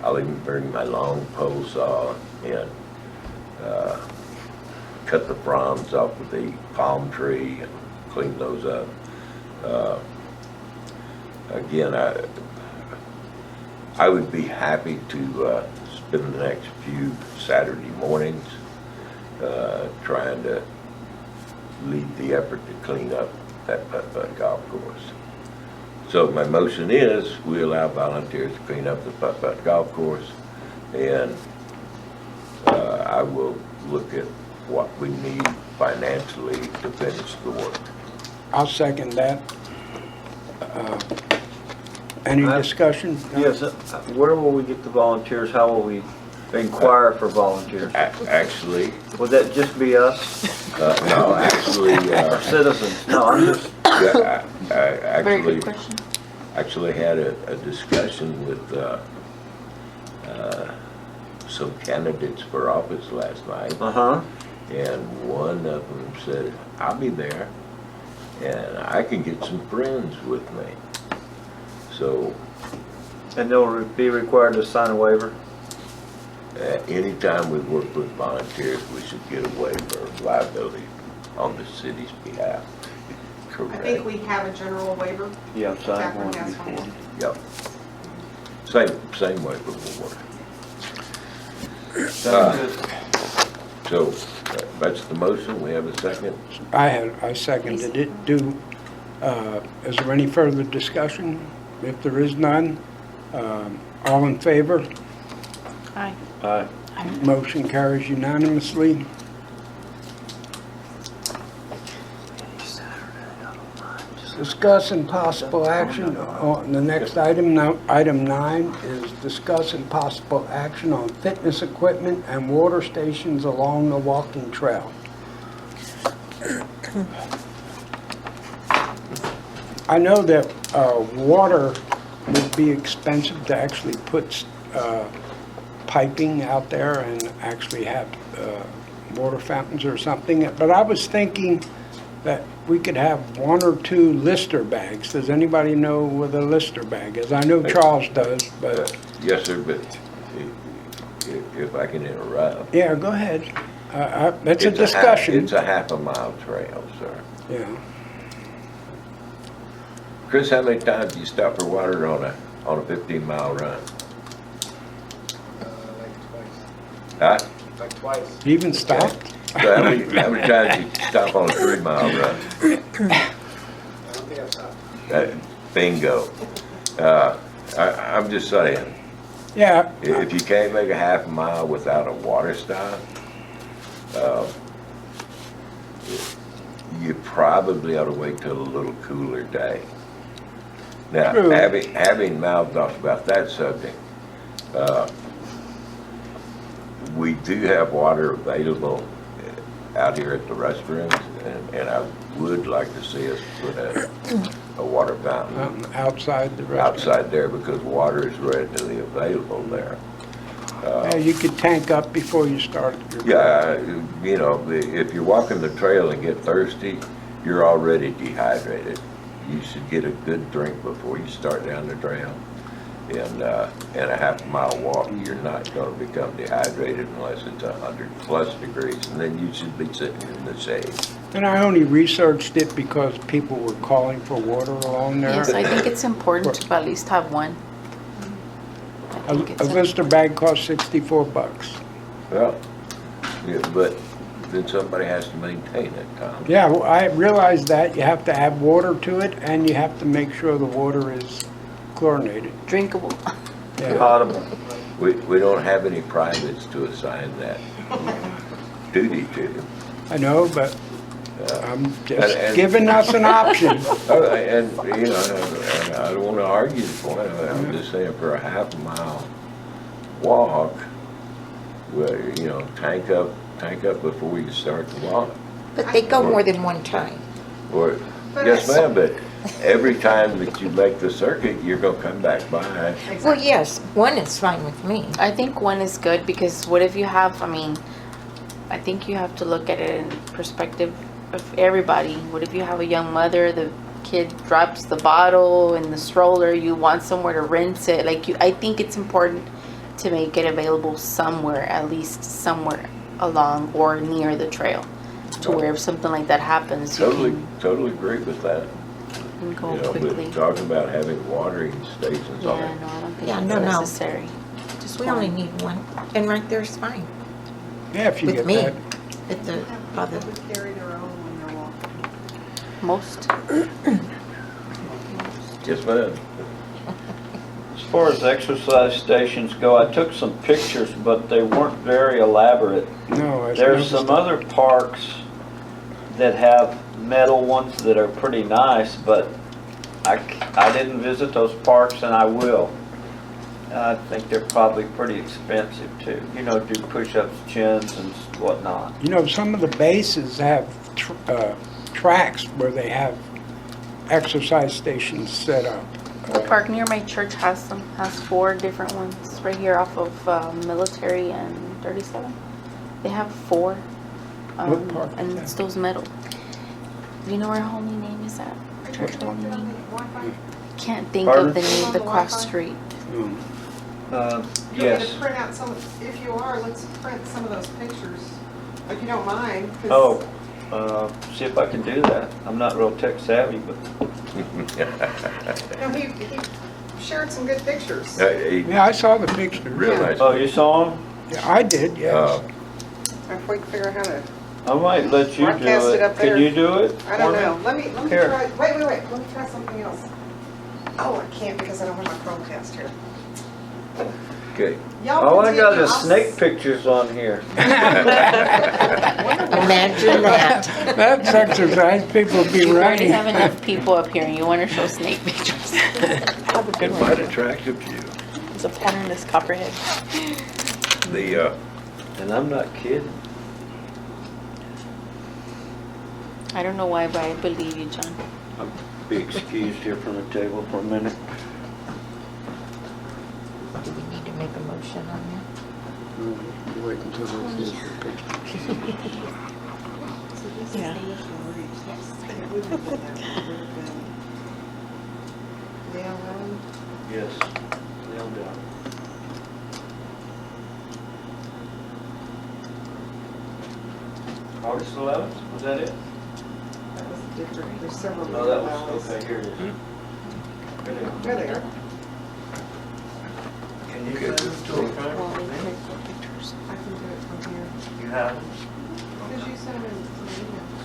I'll even bring my long pole saw and cut the fronds off of the palm tree and clean those up. Again, I would be happy to spend the next few Saturday mornings trying to lead the effort to clean up that putt-putt golf course. So my motion is we allow volunteers to clean up the putt-putt golf course, and I will look at what we need financially to finish the work. I'll second that. Any discussion? Yes, where will we get the volunteers? How will we inquire for volunteers? Actually, Would that just be us, no, actually, or citizens? No, I'm just, yeah, I Very actually good question. actually had a discussion with some candidates for office last night, uh-huh. and one of them said, I'll be there, and I can get some friends with me. So And they'll be required to sign a waiver? anytime we work with volunteers, we should get a waiver of liability on the city's behalf. I Correct. think we have a general waiver. Yeah, I've signed one Catherine has one. before. Yep. Same waiver will work. Sounds good. So that's the motion. We have a second. I seconded it. Is there any further discussion? If there is none, all in favor? Aye. Aye. Motion carries unanimously. discuss and possible action on the next item. Now, item 9 is discuss and possible action on fitness equipment and water stations along the walking trail. I know that water would be expensive to actually put piping out there and actually have water fountains or something, but I was thinking that we could have 1 or 2 Lister bags. Does anybody know what a Lister bag is? I know Charles does, but, Yes, sir, but if I can interrupt. yeah, go ahead. It's a It's discussion. It's a half a mile trail, sir. Yeah. Chris, how many times do you stop for water on a 15-mile run? Huh? Like twice. You even stopped? So how many times do you stop on a 3-mile run? I don't think I've stopped. Bingo. I'm just saying, Yeah, if you can't make a half a mile without a water stop, you probably ought to wait till a little cooler day. Now, True. having mouthed off about that subject, we do have water available out here at the restrooms, and I would like to see us put a water fountain outside the restaurant. outside there because water is readily available there. Yeah, you could tank up before you start your. Yeah, you know, if you're walking the trail and get thirsty, you're already dehydrated. You should get a good drink before you start down the trail. And a half mile walk, you're not going to become dehydrated unless it's 100+ degrees, and then you should be sitting in the shade. And I only researched it because people were calling for water along there. Yes, I think it's important to at least have one. I A think it's Lister bag costs $64. Well, yeah, but then somebody has to maintain it, Tom. Yeah, well, I realize that. You have to add water to it, and you have to make sure the water is chlorinated. drinkable. Yeah. Potable. We don't have any privates to assign that duty to. I know, but I'm just And- giving us an option. And, you know, and I don't want to argue the point. I'm just saying for a half a mile walk, where, you know, tank up before you start the walk. But they go more than one time. Or, But yes, it's- ma'am, but every time that you make the circuit, you're gonna come back by. Well, yes, one is fine with me. I think one is good because what if you have, I mean, I think you have to look at it in perspective of everybody. What if you have a young mother, the kid drops the bottle in the stroller, you want somewhere to rinse it. I think it's important to make it available somewhere, at least somewhere along or near the trail. To where if something like that happens, you Totally agree with that. can go You know, quickly. but talking about having watering stations on Yeah, it. no, I don't think Yeah, it's no. necessary. Just We one. only need one, and right there's fine Yeah, if you with get me. that. At the, by the, People would carry their own when they're walking. Most. Yes, ma'am. As far as exercise stations go, I took some pictures, but they weren't very elaborate. No, I There's noticed some that. other parks that have metal ones that are pretty nice, but I didn't visit those parks and I will. And I think they're probably pretty expensive too. You know, do push-ups, chins and whatnot. You know, some of the bases have tracks where they have exercise stations set up. The park near my church has 4 different ones right here off of Military and 37. They have 4. What park is And that? it's those metal. Do you know where Holy Name is at? Church Holy Name? Can't think Pardon? of the name of the On the cross Wi-Fi? street. Mm. You want me Yes. to print out some, if you are, let's print some of those pictures, if you don't mind. 'cause- See if I can do that. I'm not real tech savvy, but No, he shared some good pictures. Yeah, I saw the picture. Real nice. oh, you saw them? Yeah, I did, yes. If we can figure out how to, I might let you do Broadcast it it. up there. Can you do it? I don't for me? know, let me Here. try, wait, let me try something else. Oh, I can't because I don't have my Chromecast here. Okay. Y'all All I got continue. is I'll snake pictures on here. Imagine that. That's exercise, people be You already running. have enough people up here and you want to show snake pictures. Have a good It one. might attract a few. It's a patternless copperhead. The, And I'm not kidding. I don't know why, but I believe you, John. I'll be excused here from the table for a minute. Do we need to make a motion on that? Wait until they see the picture. Yeah. Yeah, well, Yes, nailed down. August 11th, was that it? that was different. There's several. Oh, that vowels. was, okay, here it is. Good deal. There they are. Can you Okay, send just them do to it. me, Frank? I can do it from here. You have them? Because you sent them to me.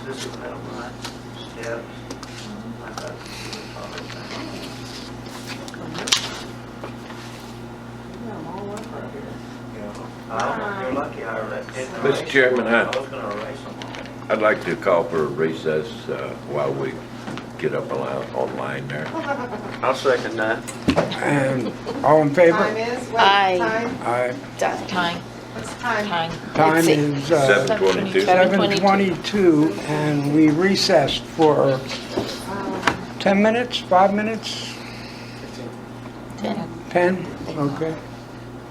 This is kind of my steps. I got it. Yeah, I'm all up right here. You're lucky I read. Mr. Chairman, I was gonna erase them all. I'd like to call for a recess while we get up online there. I'll second that. And all in favor? Time is, wait, Aye. time, Aye. Time, what's the time? time. Time It's is 7:22. 7:22, and we recessed for 10 minutes, 5 minutes? 10. 10? Okay.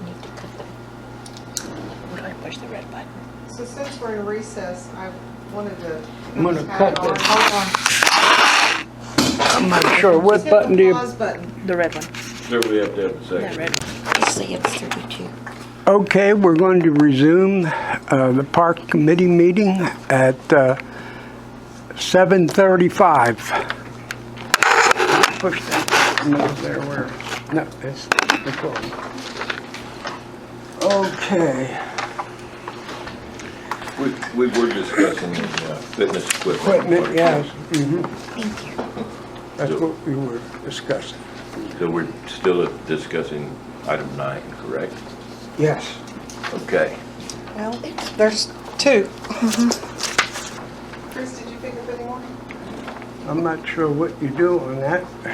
Need to cut them. Where do I push the red button? So since we're in recess, I wanted to. I'm gonna pad cut on- this. Hold on. I'm not sure, what Just hit button the do you? pause button. The red one. There we have to have a That second. red one. You see it's 32. Okay, we're going to resume the park committee meeting at 7:35. Push that move there where, no, it's recording. Okay, We were discussing fitness equipment. equipment, yes, Thank you. that's what we were discussing. So we're still discussing item 9, correct? Yes. Okay. Well, there's two. Chris, did you pick up any more? I'm not sure what you do on that. The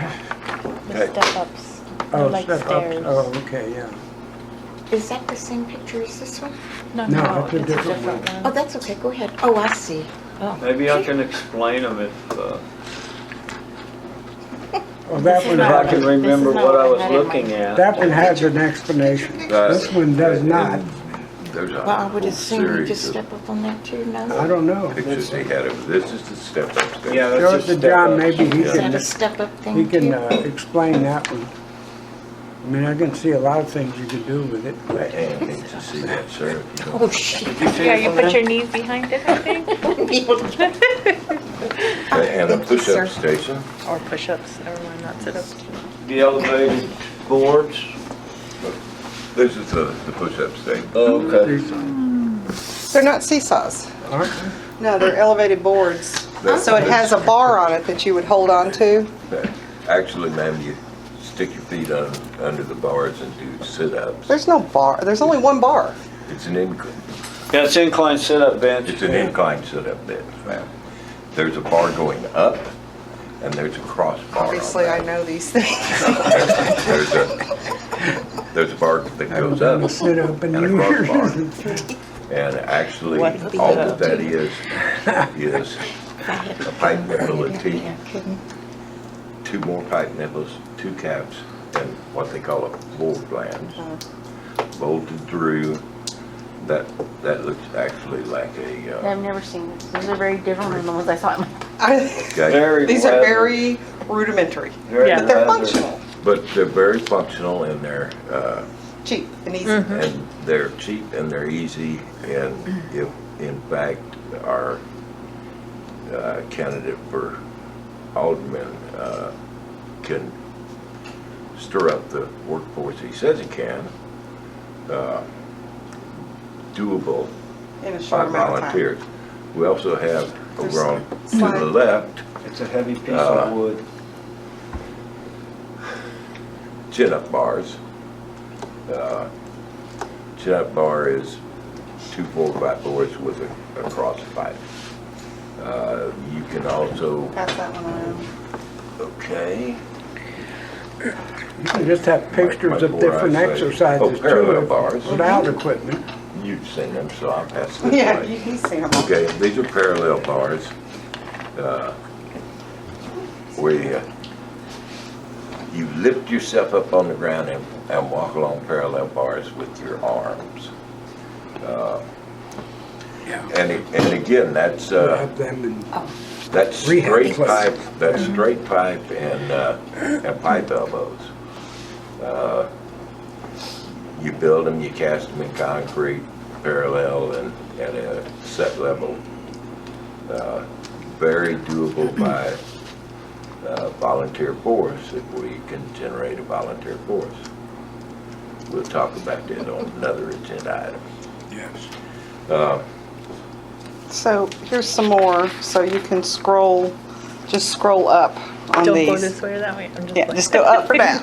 Okay. step ups. Oh, Like step up. stairs. Oh, okay, yeah. Is that the same picture as this one? No, No, no, it's a different one. Oh, that's okay, go ahead. Oh, I see. Oh. Maybe I can explain them if Oh, that is one I not- can has, remember This is what not I what I was had in looking mind. at. that one has an explanation. This one does not. There's a Well, I would whole assume you series just of step up on that too, no? I don't know. pictures they had of this is the step-up station. Yeah, Show it that's to just John, step-ups. maybe he Is that can, a step-up thing he can too? explain that one. I mean, I can see a lot of things you could do with it. I hate to see that, sir. if you don't- Oh, shit. Did you see Yeah, this you one put there? your knees behind it, I think. And a Thank you, sir. push-up station. Or push-ups, never mind, not sit-ups. The elevated boards. This is the push-up station. Oh, okay. They're not seesaws. Aren't they? No, they're elevated boards. So it has a bar on it that you would hold on to. Actually, ma'am, you stick your feet under the bars and do sit-ups. There's no bar, there's only one bar. It's an incline. Yeah, it's incline sit-up bench. It's an incline sit-up bench, ma'am. There's a bar going up, and there's a crossbar. on Obviously, I that. know these things. There's a bar that I haven't goes done a up sit-up in and a years. crossbar. And actually, What's all that? that is If I had a pipe nipple, a it, T, I couldn't. 2 more pipe nipples, 2 caps, and what they call a board glands. Bolted through. That looks actually like a, I've never seen this. These are very different than the ones I saw. In my... okay? Very These are leather. very rudimentary, Very Yeah. but they're leather. functional, But they're very functional and cheap and easy. they're cheap and they're easy, and if in fact our candidate for alderman can stir up the workforce he says he can, doable In a by short amount of time. volunteers. We also have There's over on to slide. the left, It's a heavy piece of wood. chin-up bars. chin-up bar is 2 4x boards with a cross pipe. You can also, Pass that one around. okay. You can just have pictures of My poor different eyesight. exercises Parallel too, bars. without equipment. You've seen them, so I'll pass this Yeah, way. he's seen them. Okay, these are parallel bars. Where you lift yourself up on the ground and walk along parallel bars with your arms. Yeah. And again, that's Have them in that's Rehab straight place. pipe. That's straight pipe and pipe elbows. You build them, you cast them in concrete, parallel and at a set level. Very doable by volunteer force if we can generate a volunteer force. We'll talk about that on another agenda item. Yes. So here's some more, so you can scroll, just scroll up on Don't these. go this way or that way. I'm just Yeah, playing. just go up or down.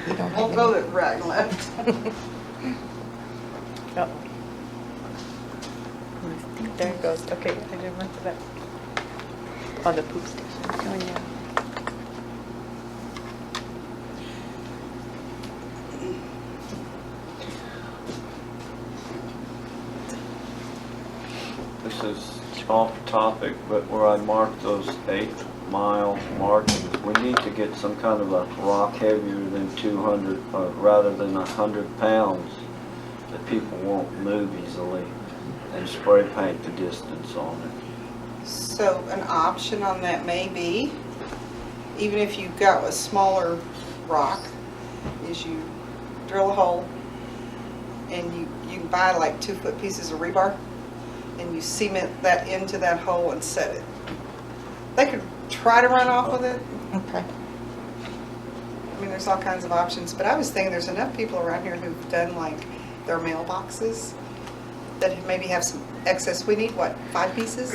You don't Won't have go that right and left. Oh. I think there it goes. Okay, I didn't run to that. Oh, the poop station. Oh, yeah. This is off topic, but where I marked those 8-mile markings, we need to get some kind of a rock heavier than 200, rather than 100 pounds, that people won't move easily, and spray paint the distance on it. So an option on that may be, even if you've got a smaller rock, is you drill a hole and you can buy like 2-foot pieces of rebar and you cement that into that hole and set it. They could try to run off with it. Okay. I mean, there's all kinds of options, but I was thinking there's enough people around here who've done like their mailboxes that maybe have some excess. We need what, 5 pieces?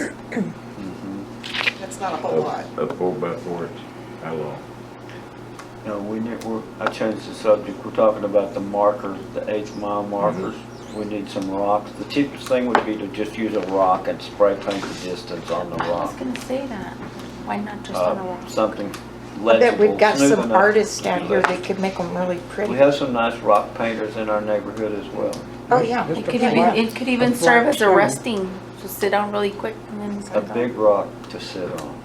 That's not a whole lot. A 4x4, how long? No, I changed the subject, we're talking about the markers, the 8-mile markers. We need some rocks. The cheapest thing would be to just use a rock and spray paint the distance on the I was rock. gonna say that. Why not just on a rock? Something I legible, bet we've got smooth some enough artists to down be here legible. that could make them really pretty. We have some nice rock painters in our neighborhood as well. Oh, yeah. Just It a could flat- even, it could even a flat serve as a stone. resting, just sit down really quick and then. A sit big down. rock to sit on.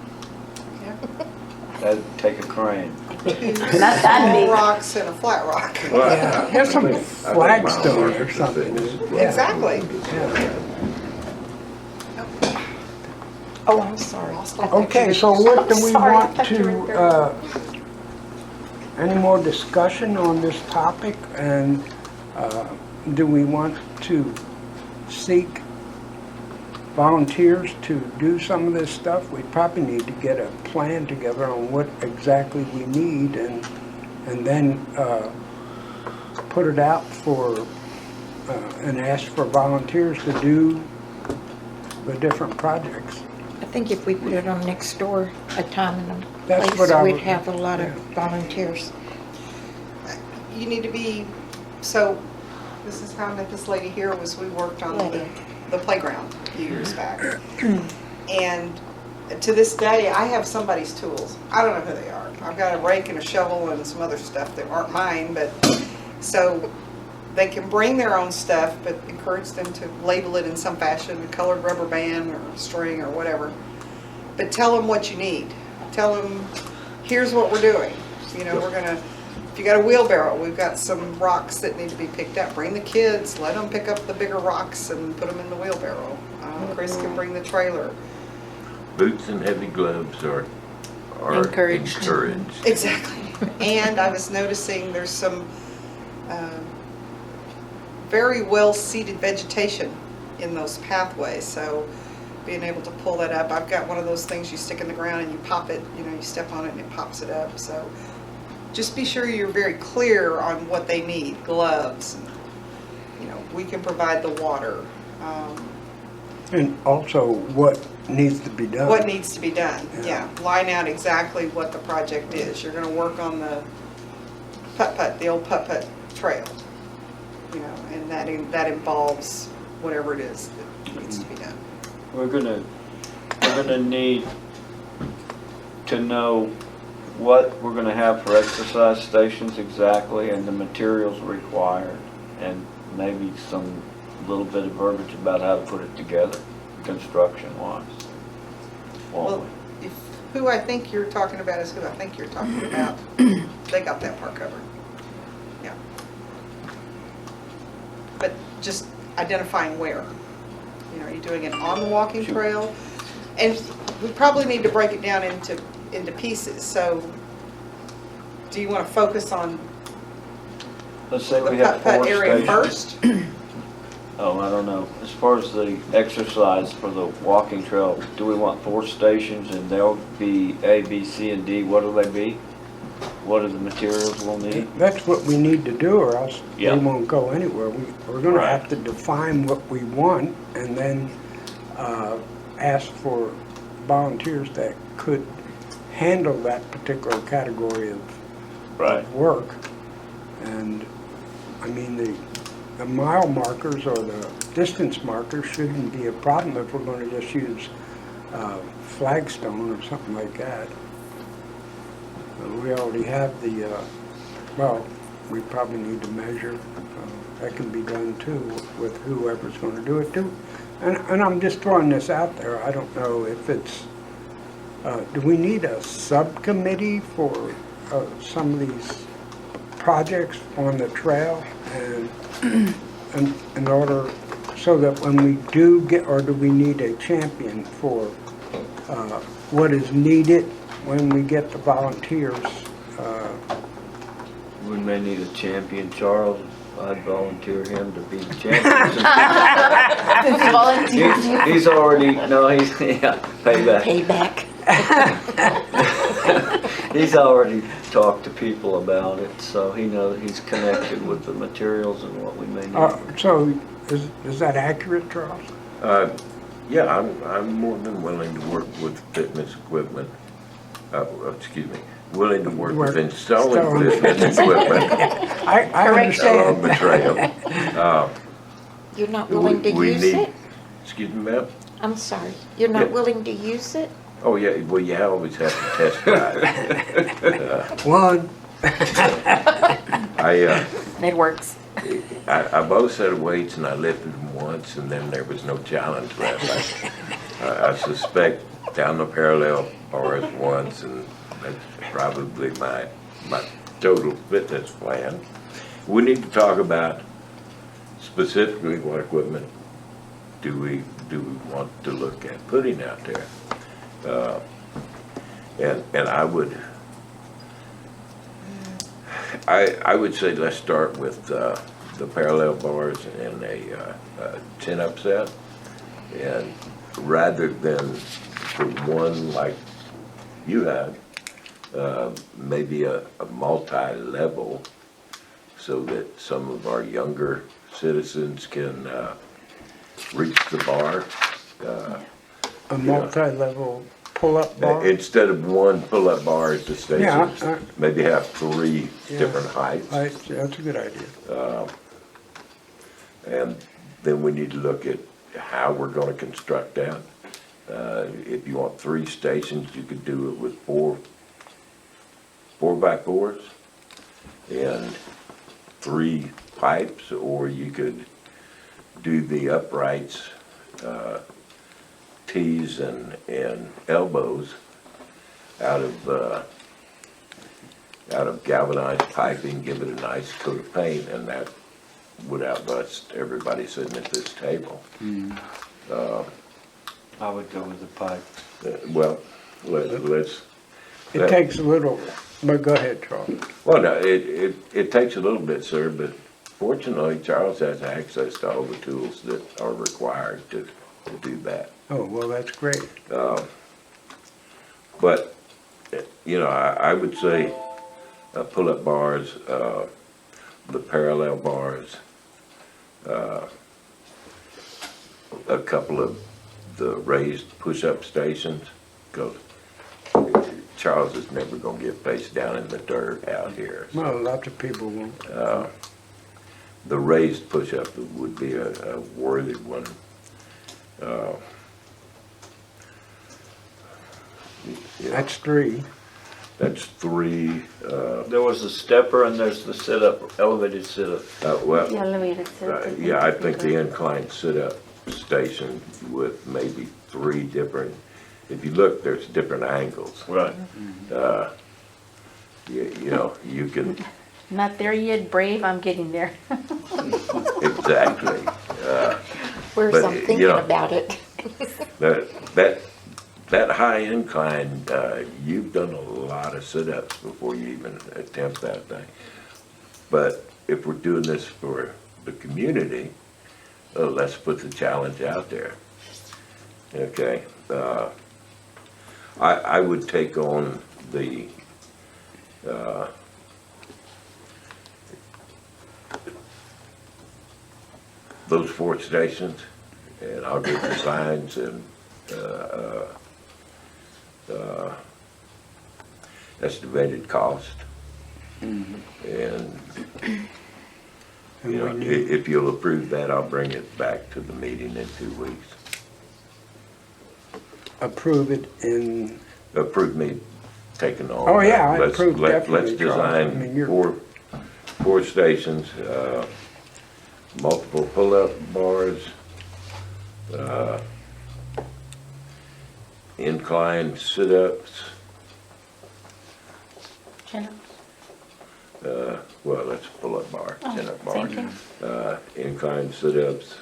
That'd take a crane. Not that Small big. rocks and a flat rock. Yeah, have some I think flagstone mile or markers something. is Yeah. Exactly. Oh, I'm sorry. Okay, so what do we Sorry, I want thought you were to, any more discussion on this topic? And do we want to seek volunteers to do some of this stuff? We probably need to get a plan together on what exactly we need and then put it out for, and ask for volunteers to do the different projects. I think if we put it on next door, a time and a That's place, what I we'd would- have a lot of yeah. volunteers. You need to be, so this is how I met this lady here, was we worked on the playground a few years back. And to this day, I have somebody's tools. I don't know who they are. I've got a rake and a shovel and some other stuff that aren't mine, but, so they can bring their own stuff, but encourage them to label it in some fashion, a colored rubber band or string or whatever. But tell them what you need. Tell them, here's what we're doing. You know, we're gonna, if you got a wheelbarrow, we've got some rocks that need to be picked up. Bring the kids, let them pick up the bigger rocks and put them in the wheelbarrow. Chris can bring the trailer. Boots and heavy gloves are Encouraged. encouraged. Exactly. And I was noticing there's some very well seeded vegetation in those pathways, so being able to pull that up. I've got one of those things you stick in the ground and you pop it, you know, you step on it and it pops it up. So just be sure you're very clear on what they need, gloves, and, you know, we can provide the water. And also what needs to be done. What needs to be done, Yeah. yeah. Line out exactly what the project is. You're gonna work on the putt-putt, the old putt-putt trail. you know, and that involves whatever it is that needs to be done. We're gonna need to know what we're gonna have for exercise stations exactly and the materials required, and maybe some little bit of verbiage about how to put it together, construction wise. Well, who I think you're talking about is who I think you're talking about. They got that part covered. Yeah. But just identifying where. You know, are you doing it on the walking trail? And we probably need to break it down into pieces. So do you want to focus on Let's say the we have putt-putt 4 area stations. first? Oh, I don't know. As far as the exercise for the walking trail, do we want 4 stations and they'll be A, B, C, and D? What will they be? What are the materials we'll need? That's what we need to do, or else we Yeah. won't go anywhere. We're gonna Right. have to define what we want and then ask for volunteers that could handle that particular category of work. And, I mean, the mile markers or the distance markers shouldn't be a problem if we're gonna just use flagstone or something like that. We already have the, well, we probably need to measure. That can be done too with whoever's gonna do it too. And I'm just throwing this out there. I don't know if it's, do we need a subcommittee for some of these projects on the trail? And in order, so that when we do get, or do we need a champion for what is needed when we get the volunteers? We may need a champion, Charles. I'd volunteer him to be the champion. Volunteer. He's already, no, he's, yeah, payback. Payback. He's already talked to people about it, so he knows, he's connected with the materials and what we may need. So is that accurate, Charles? Yeah, I'm more than willing to work with fitness equipment. Excuse me, willing to work with installing fitness equipment I along the understand. trail. You're not willing to We use need- it? Excuse me, ma'am? I'm sorry. You're not Yeah. willing to use it? Oh, yeah, well, you always have to test drive. One, It works. I bought a set of weights and I lifted them once and then there was no challenge left. I suspect down the parallel bars once and that's probably my total fitness plan. We need to talk about specifically what equipment do we want to look at putting out there. And I would say let's start with the parallel bars and a chin-up set. And rather than for one like you had, maybe a multi-level so that some of our younger citizens can reach the bar. a multi-level pull-up bar. Instead of one pull-up bar at the Yeah, station, maybe have 3 Yeah. different heights. That's a good idea. And then we need to look at how we're gonna construct that. If you want 3 stations, you could do it with 4x4s and 3 pipes, or you could do the uprights, T's and elbows out of galvanized piping, give it a nice coat of paint, and that would outbust everybody sitting at this table. I would go with the pipe. Well, let's. It takes a little, but go ahead, Charles. Well, no, it takes a little bit, sir, but fortunately, Charles has access to all the tools that are required to do that. Oh, well, that's great. But, you know, I would say pull-up bars, the parallel bars, a couple of the raised push-up stations, because Charles is never gonna get face down in the dirt out here. Well, lots of people won't. the raised push-up would be a worthy one. Yeah, That's 3. that's 3, There was the stepper and there's the sit-up, elevated sit-up. well, The elevated sit-up. yeah, I think the incline sit-up station with maybe 3 different, if you look, there's different angles. Right. You know, you can, Not there yet, brave, I'm getting there. exactly. Where's But, I'm you thinking know, about it. That high incline, you've done a lot of sit-ups before you even attempt that thing. But if we're doing this for the community, let's put the challenge out there. Okay? I would take on the, those 4 stations, and I'll get the signs and, estimated cost. And, you know, if you'll approve that, I'll bring it back to the meeting in 2 weeks. Approve it in, Approve me taking on. Oh, yeah, I Let's- approve definitely, Let's Charles. I design mean, you're- 4 stations, multiple pull-up bars, incline sit-ups, well, that's pull-up bar, chin-up bar. Same thing. Incline sit-ups,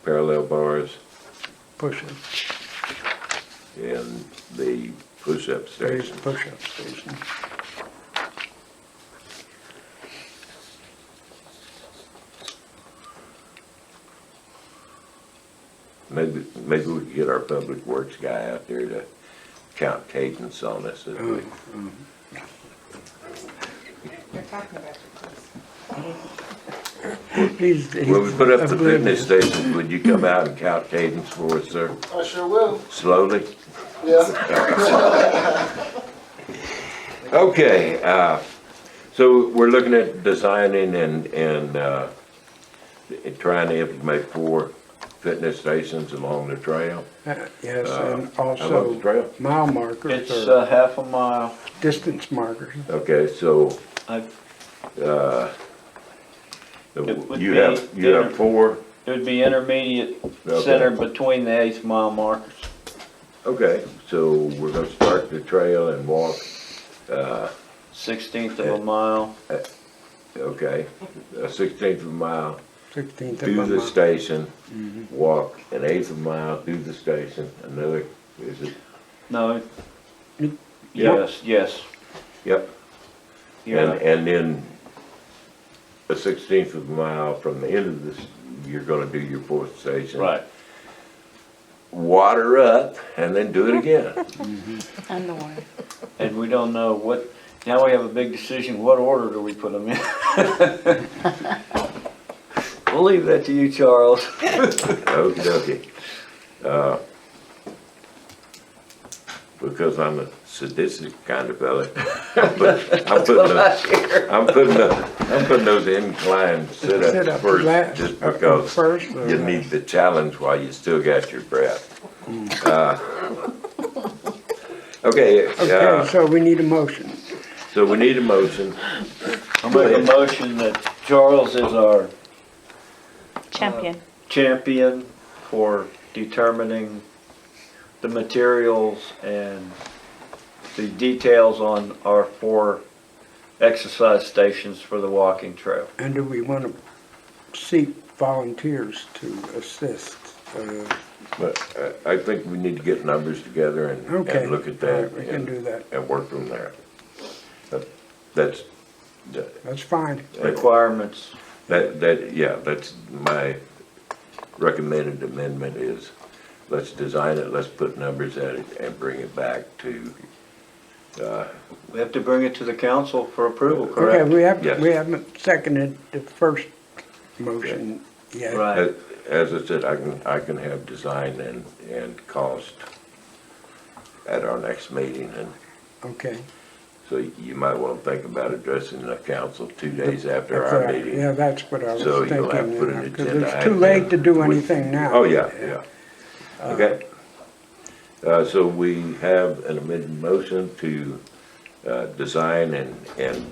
parallel bars, push it, and the push-up raised station. push-up station. Maybe we could get our public works guy out there to count cadence on us as we. You're talking about your place. He's When we put up the oblivious. fitness stations, would you come out and count cadence for us, sir? I sure will. Slowly? Yeah. Okay, so we're looking at designing and trying to implement 4 fitness stations along the trail. Yes, and How about the also trail? mile markers It's or half a mile. distance markers. Okay, so, I've- would you be have 4? It would be intermediate Okay. center between the 8th mile markers. Okay, so we're gonna start the trail and walk, 16th of a mile. okay, a 16th of a mile, 16th of do a the mile. station, walk an 1/8 of a mile, do the station, another, is it? No. Yep. Yes. Yep. Yeah. And then a 16th of a mile from the end of this, you're gonna do your 4th station. Right. Water up and then do it again. On the one. And we don't know what, now we have a big decision, what order do we put them in? We'll leave that to you, Charles. Okey dokey. Because I'm a sadistic kind of fella, I'm putting those inclined sit-ups Sit-up first, last, just because first or you last? need the challenge while you still got your breath. Okay, Okay, so we need a motion. so we need a motion. I'll make a motion that Charles is our Champion. champion for determining the materials and the details on our 4 exercise stations for the walking trail. And do we want to seek volunteers to assist? But I think we need to get numbers together Okay. and look at All that. right, we can do that. And work from there. That's, That's fine. Requirements. that's my recommended amendment is, let's design it, let's put numbers at it and bring it back to, We have to bring it to the council for approval, Okay, correct? Yes. we haven't seconded the first motion yet. Right. as I said, I can have design and cost at our next meeting, and Okay, So you might want to think about addressing the council 2 days after our meeting. Yeah, that's what I was So thinking. you'll have to put an Because agenda it's too item late to do with- anything now. Oh, yeah. Okay. So we have an amended motion to design and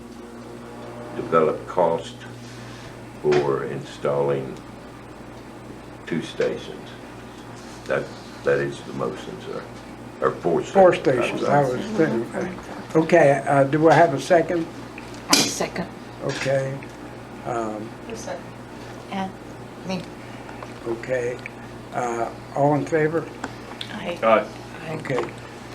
develop cost for installing 2 stations. That is the motion, sir. Or 4 stations. 4 stations, I was thinking. Okay, do I have a second? I second. Okay, And me. okay. All in favor? I, Okay.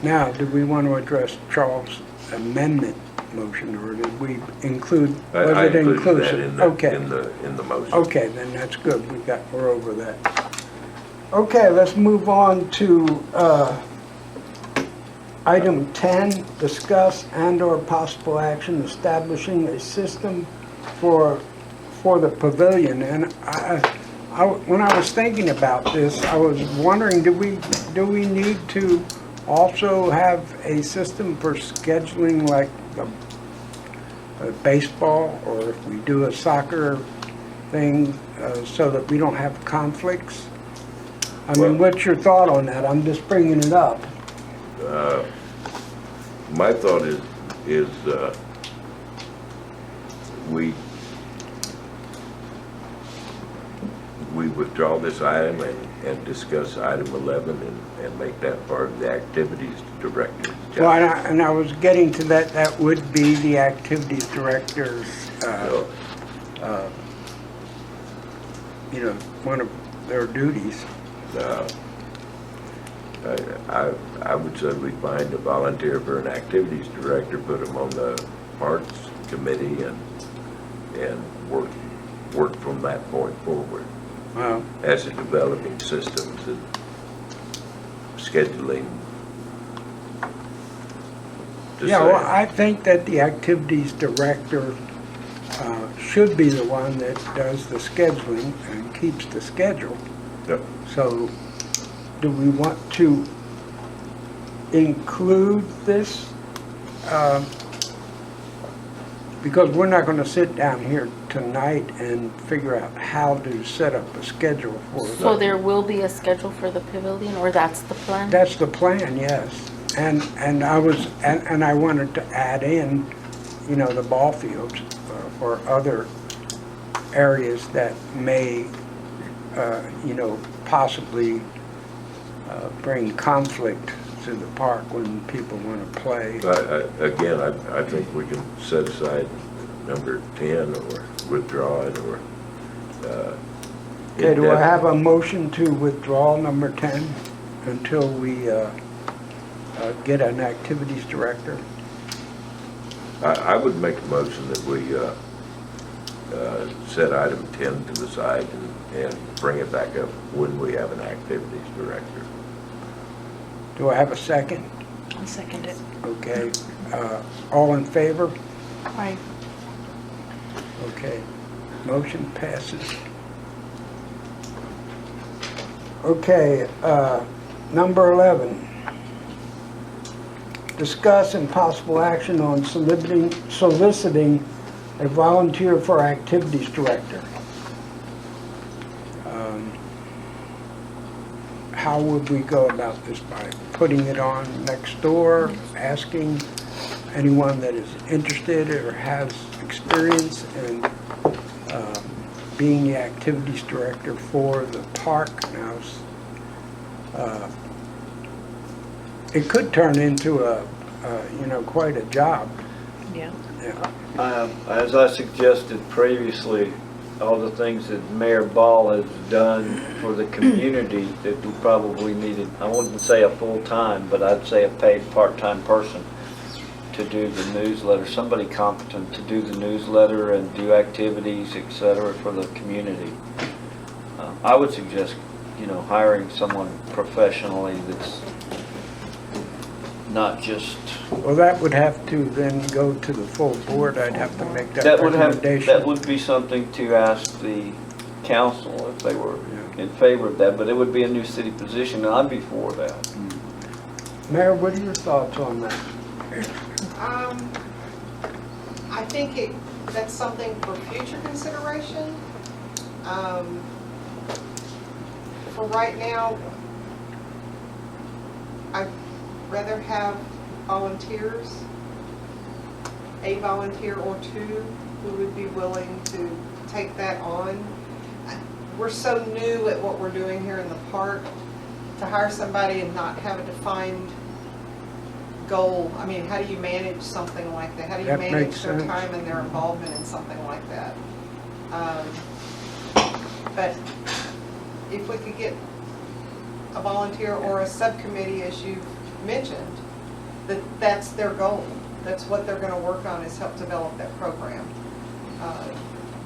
Now, do we want to address Charles' amendment motion, or did we include, I was it included that inclusive? Okay. in the motion. Okay, then that's good, we're over that. Okay, let's move on to item 10, discuss and/or possible action establishing a system for the pavilion. And when I was thinking about this, I was wondering, do we need to also have a system for scheduling like a baseball, or if we do a soccer thing, so that we don't have conflicts? I mean, Well- what's your thought on that? I'm just bringing it up. My thought is we withdraw this item and discuss item 11 and make that part of the activities director's job. Well, and I was getting to that, that would be the activities director's, So, one of their duties. I would say we find a volunteer for an activities director, put them on the parks committee and work from that point forward as a developing systems and scheduling. to Yeah, well, say. I think that the activities director should be the one that does the scheduling and keeps the schedule. Yep. So, do we want to include this? Because we're not going to sit down here tonight and figure out how to set up a schedule for it. So there will be a schedule for the pavilion, or that's the plan? That's the plan, yes. And I wanted to add in, the ball fields for other areas that may, possibly bring conflict to the park when people want to play. Again, I think we can set aside number 10 or withdraw it or. Okay, do I have a motion to withdraw number 10 until we get an activities director? I would make a motion that we set item 10 to the side and bring it back up when we have an activities director. Do I have a second? I'll second it. Okay, all in favor? Aye. Okay, motion passes. Okay, number 11. Discuss and possible action on soliciting a volunteer for activities director. How would we go about this? By putting it on next door, asking anyone that is interested or has experience in being the activities director for the park? Now, it could turn into quite a job. Yeah. Yeah. As I suggested previously, all the things that Mayor Ball has done for the community, that we probably needed, I wouldn't say a full-time, but I'd say a paid part-time person to do the newsletter, somebody competent to do the newsletter and do activities, etc., for the community. I would suggest, hiring someone professionally that's not just. Well, that would have to then go to the full board. I'd have to make that That recommendation. would be something to ask the council if they were Yeah. in favor of that, but it would be a new city position, and I'd be for that. Mayor, what are your thoughts on that? think that's something for future consideration. For right now, I'd rather have volunteers, a volunteer or two who would be willing to take that on. We're so new at what we're doing here in the park, to hire somebody and not have a defined goal. I mean, how do you manage something like that? How do you That manage makes their sense. time and their involvement in something like that? But if we could get a volunteer or a subcommittee, as you mentioned, that's their goal. That's what they're going to work on, is help develop that program.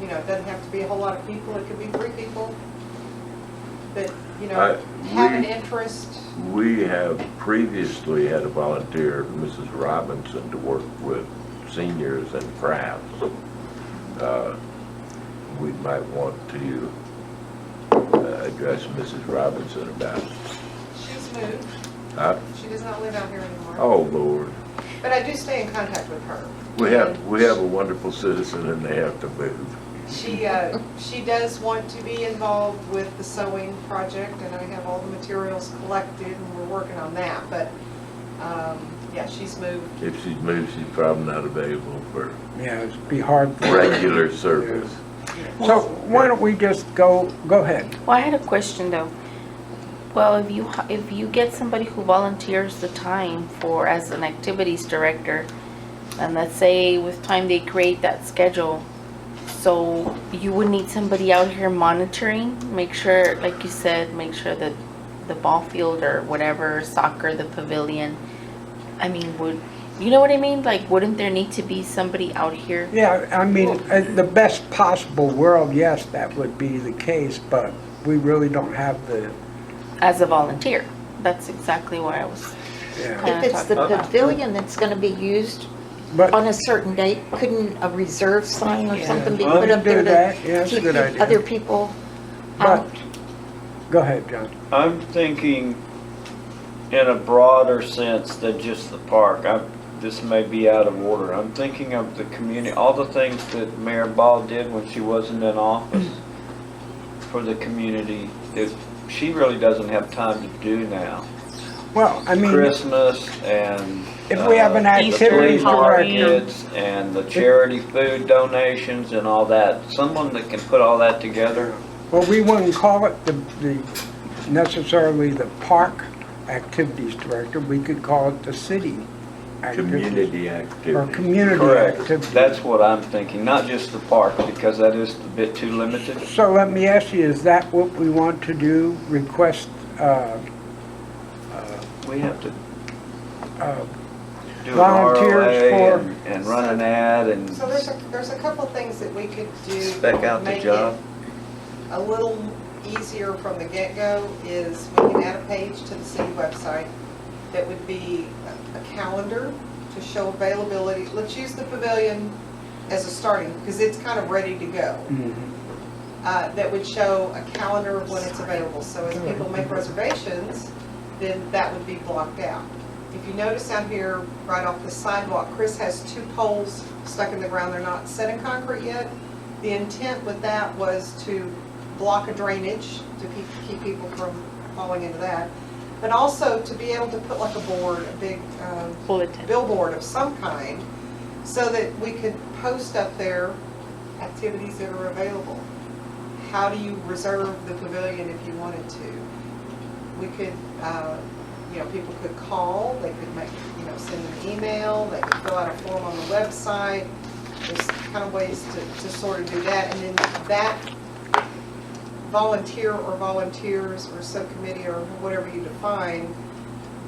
You know, it doesn't have to be a whole lot of people. It could be 3 people that, you know, have an interest. We have previously had a volunteer, Mrs. Robinson, to work with seniors and crafts. We might want to address Mrs. Robinson about it. She's moved. She does not live out here anymore. Oh, Lord. But I do stay in contact with her. We have a wonderful citizen and they have to move. She does want to be involved with the sewing project, and I have all the materials collected, and we're working on that. But yeah, she's moved. If she's moved, she's probably not available for Yeah, it'd be hard for. regular service. So why don't we just go ahead. Well, I had a question though. Well, if you get somebody who volunteers the time for as an activities director, and let's say with time they create that schedule, so you would need somebody out here monitoring, make sure, like you said, make sure that the ball field or whatever, soccer, the pavilion, I mean, you know what I mean? Like, wouldn't there need to be somebody out here? Yeah, I mean, the best possible world, yes, that would be the case, but we really don't have the, As a volunteer. That's exactly why I was yeah. kinda If it's the talking about. pavilion that's gonna be used But on a certain date, couldn't a reserve sign or something be Well, put you up do there that. to Yeah, that's a keep good the idea. other people But- out? Go ahead, John. I'm thinking in a broader sense than just the park. This may be out of order. I'm thinking of the community, all the things that Mayor Ball did when she wasn't in office for the community that she really doesn't have time to do now. Well, I mean, Christmas and if we have an the activities flea Halloween. director, markets and the charity food donations and all that. Someone that can put all that together. well, we wouldn't call it the necessarily the park activities director. We could call it the city activities. Community Or activity. community Correct. activities. That's what I'm thinking, not just the park, because that is a bit too limited. So let me ask you, is that what we want to do? Request, We have to do an volunteers ROA for- and run an ad and So there's a couple things that we could do. spec to out the make job. it a little easier from the get-go is we can add a page to the city website that would be a calendar to show availability. Let's use the pavilion as a starting, because it's kind of ready to go. That would show a calendar of when it's available. So as people make reservations, then that would be blocked out. If you notice out here, right off the sidewalk, Chris has 2 poles stuck in the ground. They're not set in concrete yet. The intent with that was to block a drainage to keep people from falling into that, but also to be able to put like a board, a big Bulletin. billboard of some kind, so that we could post up there activities that are available. How do you reserve the pavilion if you wanted to? We could, you know, people could call, they could make, you know, send an email, they could fill out a form on the website. There's kind of ways to sort of do that, and then that volunteer or volunteers or subcommittee or whatever you define,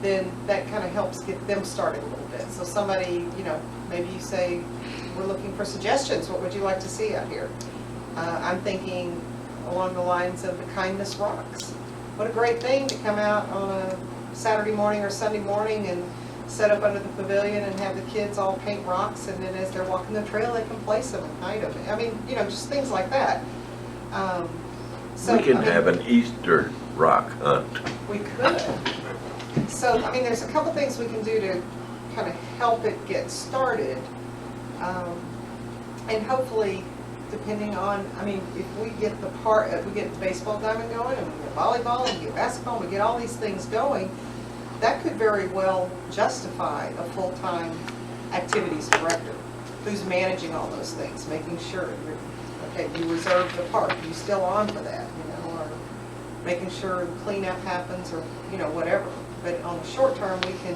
then that kind of helps get them started a little bit. So somebody, you know, maybe you say, we're looking for suggestions, what would you like to see out here? I'm thinking along the lines of the Kindness Rocks. What a great thing to come out on a Saturday morning or Sunday morning and set up under the pavilion and have the kids all paint rocks, and then as they're walking the trail, they can place them and hide them. I mean, you know, just things like that. We can have an Easter rock hunt. We could. So, I mean, there's a couple things we can do to kind of help it get started. And hopefully, depending on, I mean, if we get the part, if we get the baseball diamond going, and we get volleyball, and we get basketball, and we get all these things going, that could very well justify a full-time activities director who's managing all those things, making sure, okay, you reserve the park, you still on for that, you know, or making sure cleanup happens, or, you know, whatever. But on the short term, we can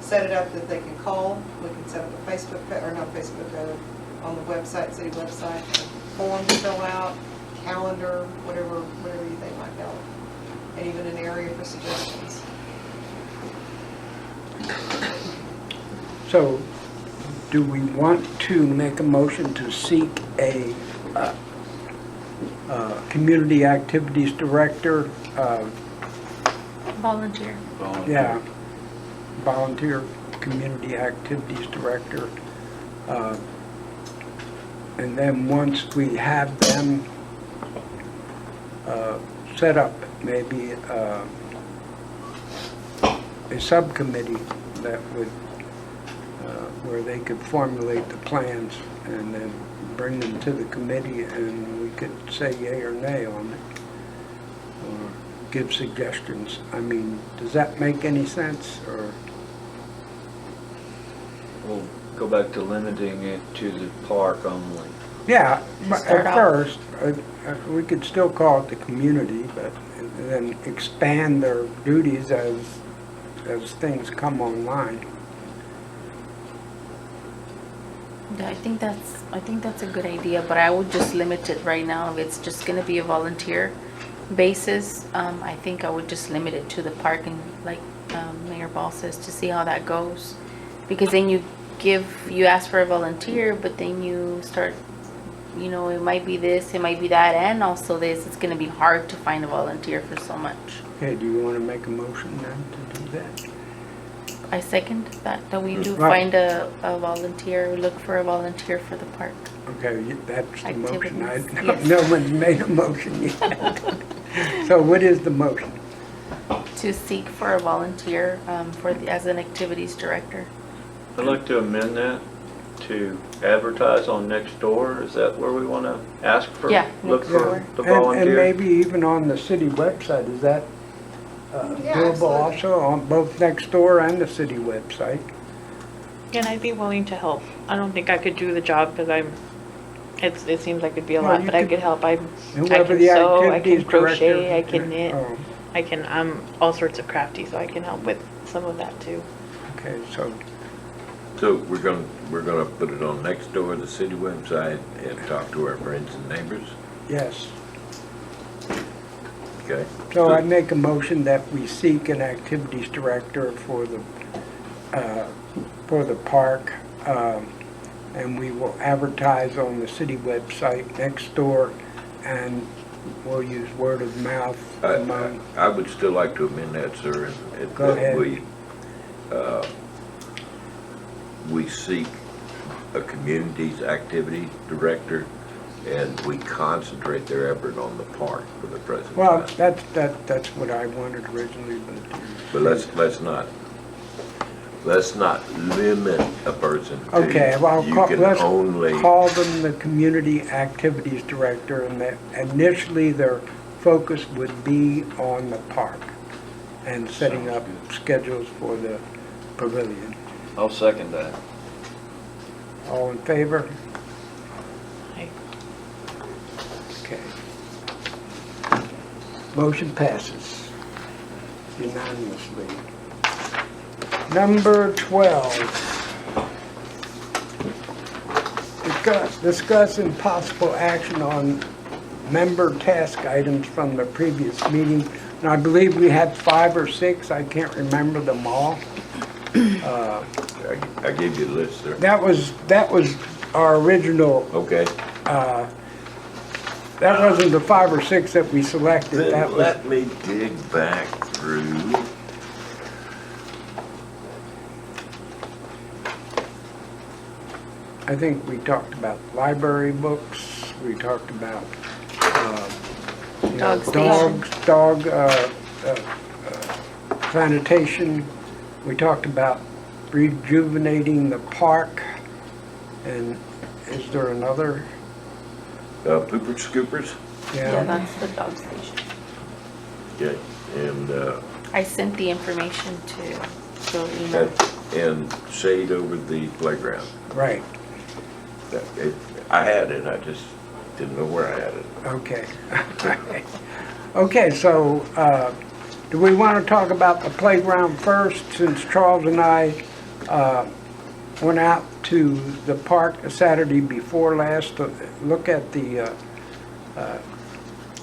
set it up that they can call, we can set up a Facebook, or not Facebook, on the website, city website, a form to fill out, calendar, whatever you think might help, and even an area for suggestions. So, do we want to make a motion to seek a community activities director? Volunteer. Yeah, volunteer community activities director. And then once we have them set up, maybe a subcommittee that would, where they could formulate the plans and then bring them to the committee, and we could say yay or nay on it, or give suggestions. I mean, does that make any sense, or? We'll go back to limiting it to the park only. Yeah, but Start at off. first, we could still call it the community, but then expand their duties as things come online. Yeah, I think that's a good idea, but I would just limit it right now. If it's just gonna be a volunteer basis, I think I would just limit it to the park, and like Mayor Ball says, to see how that goes. Because then you ask for a volunteer, but then you start, you know, it might be this, it might be that, and also this. It's gonna be hard to find a volunteer for so much. Okay, do you want to make a motion then to do that? I second that we do Right. find a volunteer, look for a volunteer for the park. Okay, that's the motion. Activities, yes. No one's made a motion yet. So what is the motion? To seek for a volunteer as an activities director. I'd like to amend that to advertise on Nextdoor. Is that where we want to ask for? Yeah, Look for Nextdoor. the And volunteer? maybe even on the city website, is that Yeah, doable absolutely. also on both Nextdoor and the city website? And I'd be willing to help. I don't think I could do the job because it seems like it'd be a Well, lot, you but I could- could help. I Whoever can the sew, I activities can crochet, director- I can knit. Oh, I'm all sorts of crafty, so I can help with some of that too. okay, so, So we're gonna put it on Nextdoor, the city website, and talk to our friends and neighbors, yes. okay? So I make a motion that we seek an activities director for the park, and we will advertise on the city website, Nextdoor, and we'll use word of mouth among, I would still like to amend that, sir, and Go ahead. we seek a communities activity director, and we concentrate their effort on the park for the present well, time. that's what I wanted originally, But let's not limit a person to, okay, well, you call, can let's only, call them the community activities director, and that initially their focus would be on the park and setting up schedules for the pavilion. I'll second that. All in favor? I- Okay. Motion passes unanimously. Number 12. Discuss and possible action on member task items from the previous meeting. And I believe we had 5 or 6, I can't remember them all. I gave you a list, sir. That was our original, Okay, that wasn't the 5 or 6 that we selected. That then was, let me dig back through. I think we talked about library books, we talked about, you know, Dog station. sanitation. We talked about rejuvenating the park and is there another? Pooper Scoopers, Yeah, that's the dog station. okay, and, I sent the information to Joe email. and shade over the playground. Right, I had it, I just didn't know where I had it. okay. Okay, so, do we want to talk about the playground first, since Charles and I went out to the park the Saturday before last to look at the,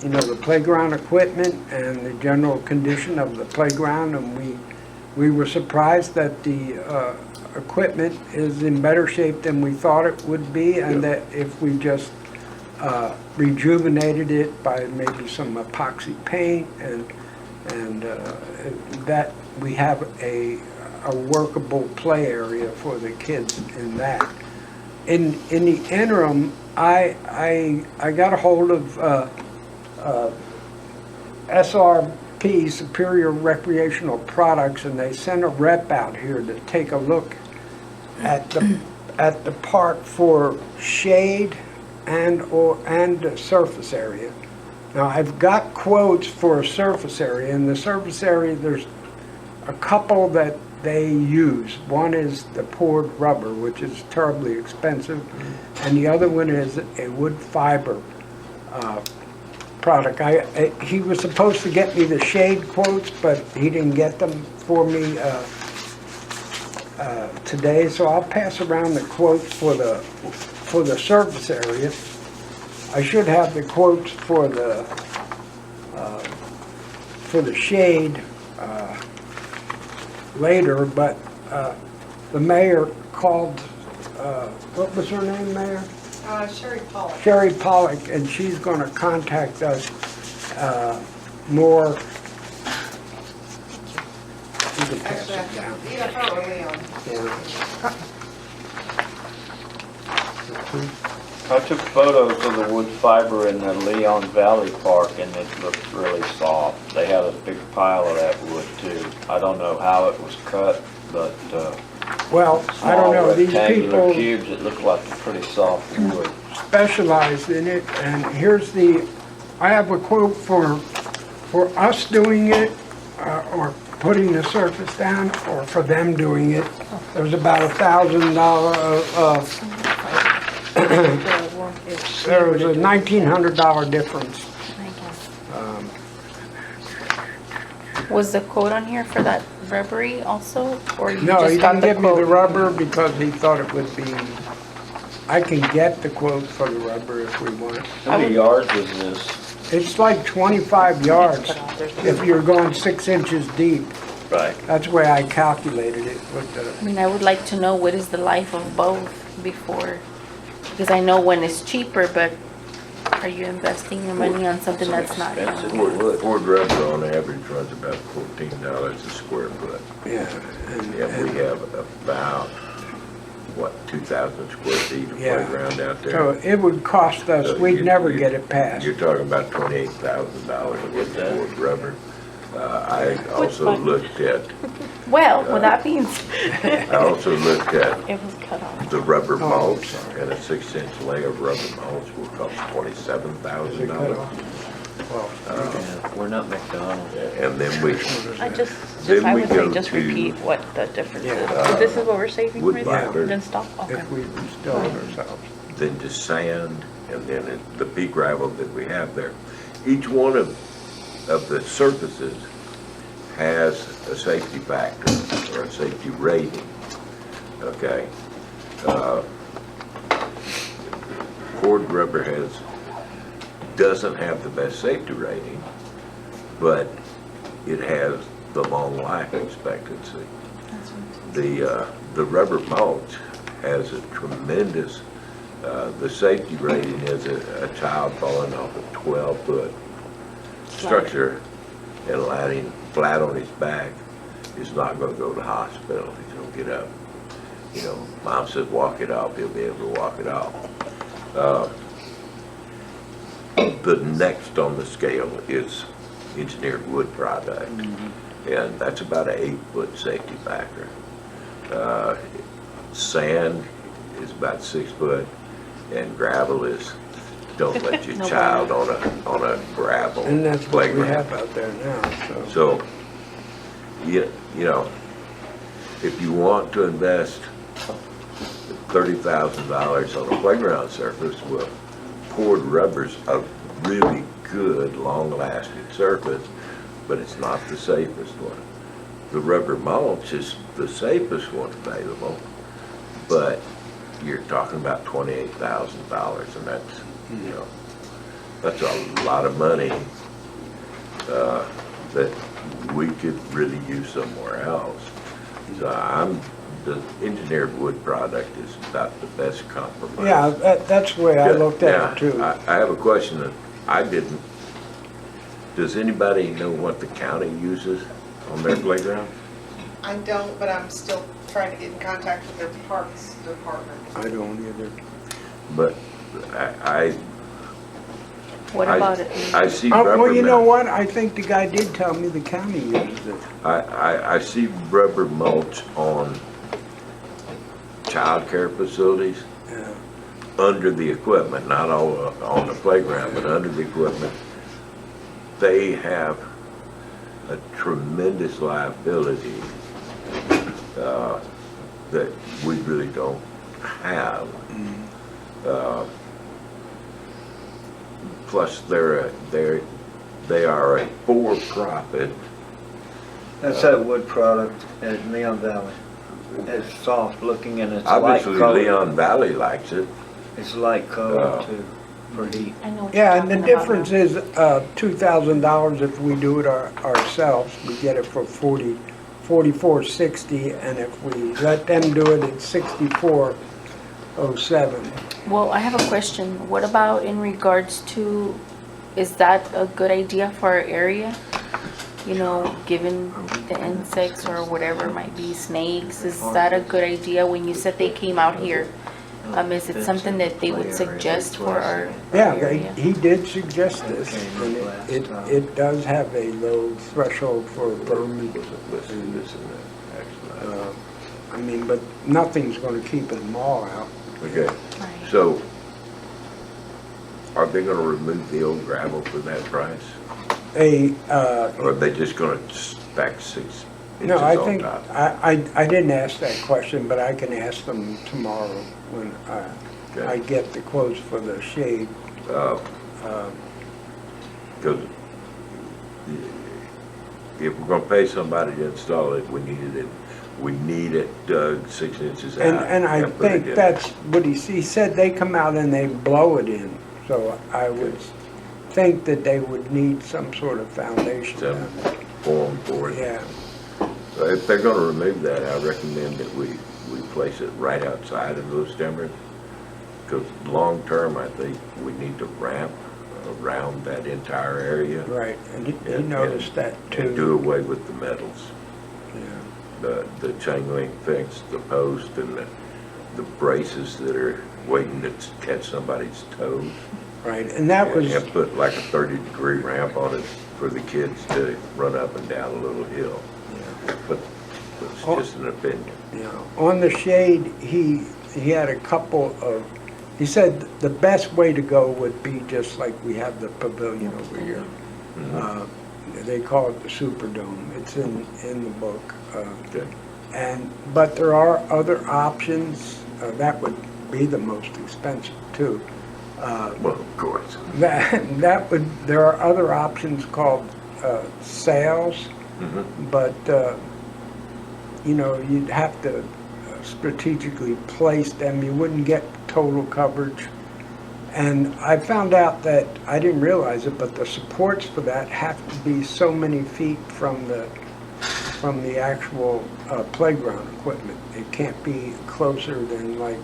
the playground equipment and the general condition of the playground, and we were surprised that the equipment is in better shape than we thought it would be, and that if we just rejuvenated it by maybe some epoxy paint and that we have a workable play area for the kids in that. In the interim, I got a hold of SRP, Superior Recreational Products, and they sent a rep out here to take a look at the park for shade and the surface area. Now, I've got quotes for a surface area. In the surface area, there's a couple that they use. One is the poured rubber, which is terribly expensive, and the other one is a wood fiber product. He was supposed to get me the shade quotes, but he didn't get them for me today, so I'll pass around the quotes for the surface area. I should have the quotes for the shade later, but the mayor called, what was her name, Mayor? Sherry Pollock. Sherry Pollock, and she's going to contact us more. You can pass it down. Either her or Leon. Yeah. I took photos of the wood fiber in the Leon Valley Park, and it looked really soft. They had a big pile of that wood too. I don't know how it was cut, but Well, I don't know, small these rectangular people cubes, it looked like a pretty soft wood. specialized in it, and I have a quote for us doing it, or putting the surface down, or for them doing it. There was about $1,000 there was a $1,900 difference. Was the quote on here for that rubbery also, or you No, he just got didn't the give me the quote? rubber because he thought it would be, I can get the quote for the rubber if we want. How many yards is this? It's like 25 yards if you're going 6 inches deep. Right. That's the way I calculated it with I mean, I would like to know what is the life of both before, because I know one is cheaper, but are you investing your money on something that's not? Expensive young? wood. Ford rubber on average runs about $14 a square foot. yeah. And we have about, 2,000 square feet of Yeah. playground out there. So it would cost us, So we'd you- never you- get it passed. You're talking about $28,000 worth of Ford rubber. I also fun. looked at, Well, with that being said, I also looked at it was cut off. the rubber Oh, I'm mulch, sorry. and a 6-inch layer of rubber mulch will cost Is it cut $27,000. off? Well, Yeah, we're not McDonald's. And then we, Just, Then I we would go say just to, repeat what the difference is. Yeah. So this is what we're saving wood right fiber. now, then stop, okay. if we install it ourselves. then just sand, and then the pea gravel that we have there. Each one of the surfaces has a safety factor or a safety rating, okay? Cord rubber doesn't have the best safety rating, but it has the long life expectancy. The rubber mulch has a tremendous, the safety rating is a child falling off a 12-foot structure and landing flat on his back is not going to go to the hospital. He's going to get up. You know, mom says walk it off, he'll be able to walk it off. The next on the scale is engineered wood product, and that's about an 8-foot safety factor. Sand is about 6 foot, And gravel is, don't let your No child on a gravel And that's what we playground. have out there now, so. So, you know, if you want to invest $30,000 on a playground surface, well, poured rubber's a really good, long-lasting surface, but it's not the safest one. The rubber mulch is the safest one available, but you're talking about $28,000, and that's, you know, that's a lot of money that we could really use somewhere else. So the engineered wood product is about the best compromise. Yeah, that's the way I looked at it too. Now, I have a question that I didn't. Does anybody know what the county uses on their playground? I don't, but I'm still trying to get in contact with their parks department. I don't either. But I What about it? I see Oh, rubber well, you know mulch. what? I think the guy did tell me the county uses it. I see rubber mulch on child care facilities Yeah. under the equipment, not all on the playground, but under the equipment. They have a tremendous liability that we really don't have. Plus, they are a for-profit. That's that wood product at Leon Valley. It's soft looking and it's light Obviously, colored. Leon Valley likes it. It's light Oh. colored too, for heat. I know what you're Yeah, and the talking about difference now. is $2,000 if we do it ourselves. We get it for $44.60, and if we let them do it, it's $64.07. Well, I have a question. What about in regards to, is that a good idea for our area? You know, given the insects or whatever it might be, snakes, is that a good idea? When you said they came out here, is it something that they would suggest for our Yeah, area? he did suggest this, and it does have a low threshold for vermin. Listen, actually. I mean, but nothing's gonna keep them all out. Okay, Right. so are they gonna remove the old gravel for that price? Or are they just gonna stack 6 No, inches I on think, top? I didn't ask that question, but I can ask them tomorrow when I Okay. get the quotes for the shade. Because if we're gonna pay somebody to install it, we need it dug 6 inches out. And I put it think in. that's what he said, they come out and they blow it in. So I would think that they would need some sort of foundation. Some down there. form for it. Yeah, So if they're gonna remove that, I recommend that we place it right outside of those timbers. Because long-term, I think we need to ramp around that entire area. right, and he And- noticed that And do too. away with the metals. Yeah. The chain link fence, the post, and the braces that are waiting to catch somebody's toes. Right, and that was, And put like a 30-degree ramp on it for the kids to run up and down a little hill. But it's Oh. just an opinion. you know, on the shade, he had a couple of, he said the best way to go would be just like we have the pavilion over here. They call it the Superdome. It's in the book. Okay. But there are other options. That would be the most expensive too. Well, of course. There are other options called sails, but you know, you'd have to strategically place them. You wouldn't get total coverage. And I found out that, I didn't realize it, but the supports for that have to be so many feet from the actual playground equipment. It can't be closer than like,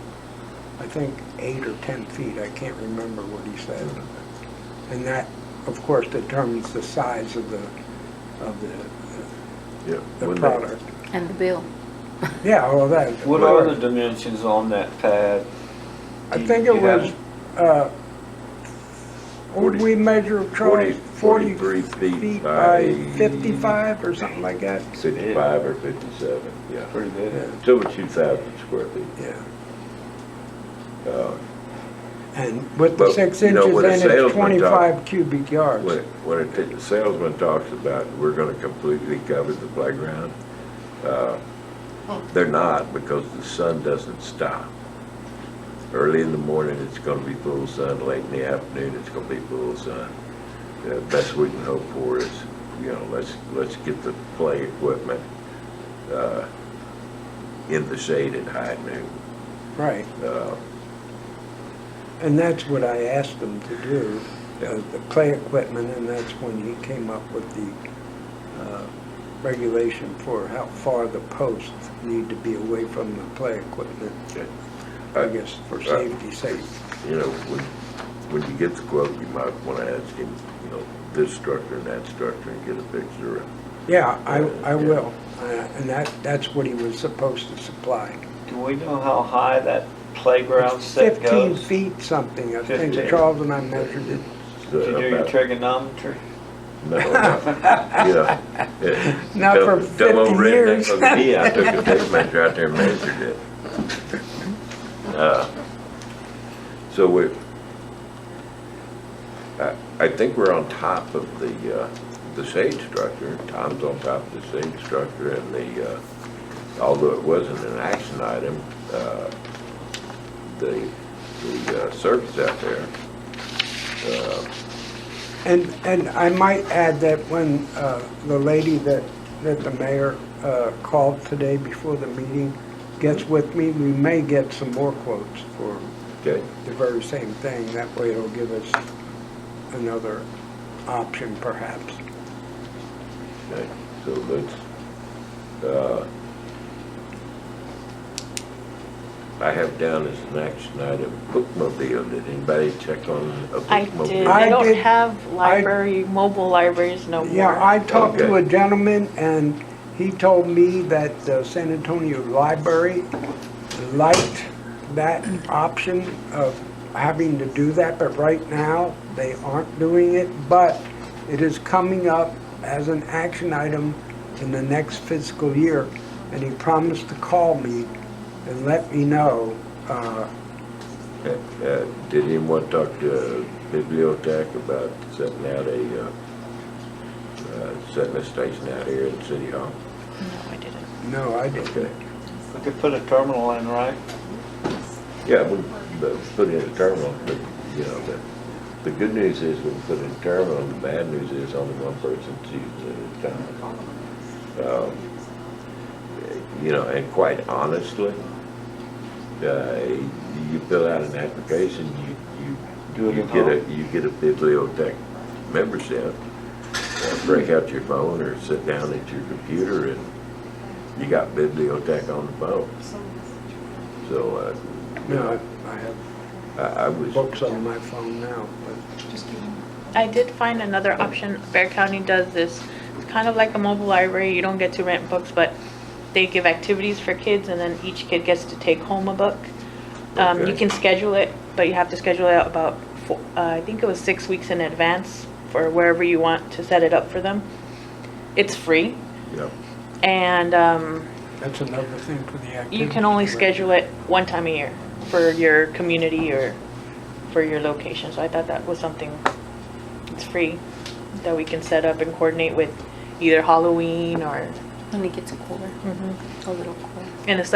I think 8 or 10 feet. I can't remember what he said. And that, of course, determines the size of the Yeah. When they- product. And the bill. Yeah, all that. What are the dimensions on that pad? I think it You have- was, what did we measure, Charles? 43 feet by by 55 or something like that? 55 or 57, yeah. Pretty big. Yeah. It's over 2,000 square feet. Yeah. And with the But, 6 you know, inches when a in, it's salesman 25 cubic yards. When the salesman talks about, we're gonna completely cover the playground, they're not, because the sun doesn't stop. Early in the morning, it's gonna be full sun, late in the afternoon, it's gonna be full sun. The best we can hope for is, you know, let's get the play equipment, in the shade at high noon. Right. And that's what I asked him to do, the play equipment, and that's when he came up with the regulation for how far the posts need to be away from the play equipment, Okay. I guess, for safety's sake. You know, when you get the quote, you might wanna ask him, you know, this structure and that structure, and get a picture of. Yeah, I Yeah. will, and that's what he was supposed to supply. Do we know how high that playground It's set 15 goes? feet something, I think 15. Charles and I measured it. Did you do your trigonometry? No, you know. Not for Dumb old 50 redneck years. look at me, I took a tape measure out there and measured it. So I think we're on top of the shade structure. Tom's on top of the shade structure, and although it wasn't an action item, the surface out there. And I might add that when the lady that the mayor called today before the meeting gets with me, we may get some more quotes for Okay. the very same thing. That way it'll give us another option perhaps. Okay, so let's, I have down as an action item, bookmobile. Did anybody check on a I bookmobile? did. I They don't did. have mobile libraries no more. Yeah, I talked to a Okay. gentleman and he told me that the San Antonio Library liked that option of having to do that, but right now they aren't doing it. But it is coming up as an action item in the next fiscal year, and he promised to call me and let me know. Did anyone talk to Bibliotech about setting out setting a station out here in City Hall? No, I didn't. No, I didn't. Okay. We could put a terminal in, right? Yeah, we put in a terminal, but, you know, the good news is we put in a terminal, and the bad news is only one person uses it at a time. You know, and quite honestly, you fill out an application, Do it you at get home. you get a Bibliotech membership, break out your phone or sit down at your computer and you got Bibliotech on the phone. So, you No, know, I have I was, books on my phone now, but I did find another option. Bear County does this. It's kind of like a mobile library. You don't get to rent books, but they give activities for kids, and then each kid gets to take home a book. You Okay. can schedule it, but you have to schedule it out about, I think it was 6 weeks in advance for wherever you want to set it up for them. It's free, you know, and that's another thing for the activity. you can only schedule it one time a year for your community or for your location. So I thought that was something, it's free, that we can set up and coordinate with either Halloween or, When it gets cooler, a little cooler. and it's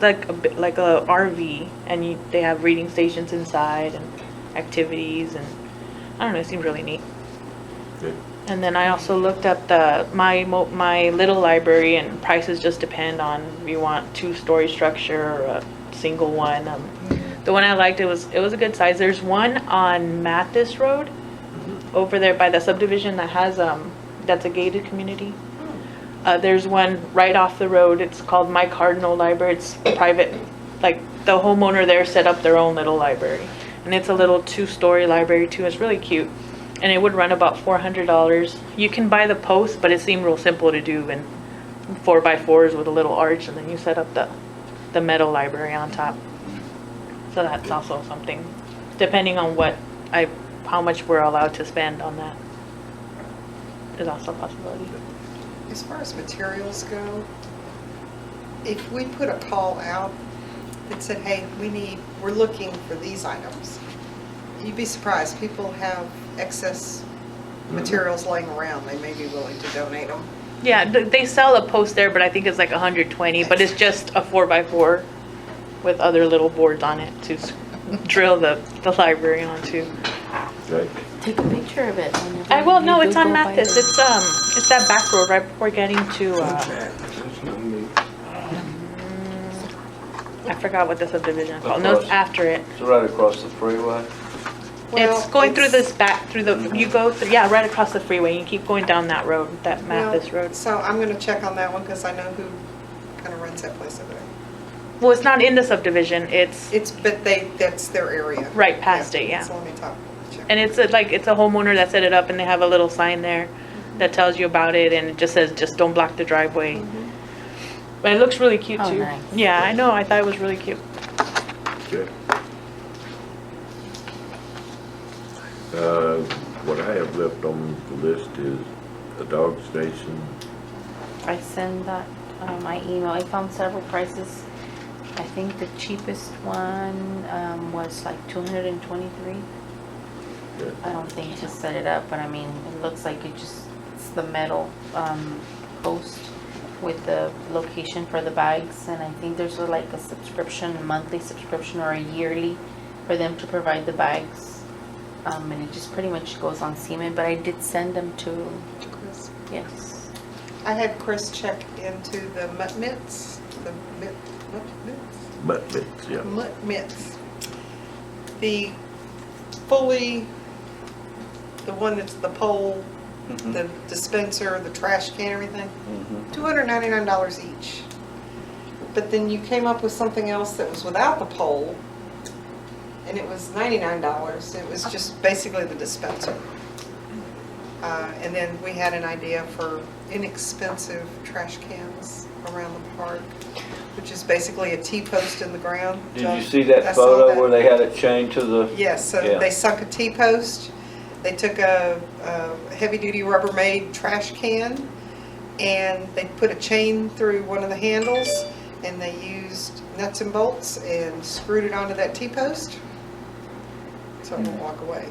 like a bit like a RV, and they have reading stations inside and activities, and I don't know, it seems really neat. Good. And then I also looked up my little library, and prices just depend on if you want 2-story structure or a single one. The one I liked, it was a good size. There's one on Mathis Road over there by the subdivision that has that's a gated community. There's one right off the road. It's called My Cardinal Library. It's private, like the homeowner there set up their own little library, and it's a little 2-story library too. It's really cute. And it would run about $400. You can buy the post, but it seemed real simple to do, and 4x4s with a little arch, and then you set up the metal library on top. So that's also something, depending on how much we're allowed to spend on that, is also a possibility. As far as materials go, if we put a call out that said, hey, we're looking for these items, you'd be surprised, people have excess materials laying around, they may be willing to donate them. Yeah, they sell a post there, but I think it's like 120, but it's just a 4x4 with other little boards on it to drill the library onto. Okay. Take a picture of it. whenever I will, no, you it's do on go by Mathis. there. It's that back road right before getting to, What's that? That's not me. I forgot what the subdivision is called. No, it's Across. after it. It's right across the freeway. It's going through it's- this back, through the, you go through, yeah, right across the freeway. You keep going down that road, that Mathis Well, road. So I'm gonna check on that one, because I know who kind of runs that place over there. Well, it's not in the subdivision. It's But that's their area. right past it, yeah. So let me check. And it's it's a homeowner that set it up and they have a little sign there that tells you about it and it just says, just don't block the driveway. But it looks really cute Oh, too. nice. Yeah, I know. I thought it was really cute. Okay. What I have left on the list is a dog station. I send that, my email. I found several prices. I think the cheapest one was like 223. Okay. I don't think to set it up, but I mean, it looks like it's the metal post with the location for the bags, and I think there's like a subscription, monthly subscription or a yearly for them to provide the bags. And it just pretty much goes on Seaman, but I did send them to, Chris. yes. I had Chris check into the mutt mitts, But it's, yeah. mutt mitts. The the one that's the pole, the dispenser, the trash can, everything, $299 each. But then you came up with something else that was without the pole, and it was $99. It was just basically the dispenser. And then we had an idea for inexpensive trash cans around the park, which is basically a T-post in the ground. Did John, you see I that saw photo that. where they had it chained to the? Yes, so Yeah. they sunk a T-post, they took a heavy-duty Rubbermaid trash can, and they put a chain through one of the handles, and they used nuts and bolts and screwed it onto that T-post, so it won't walk away.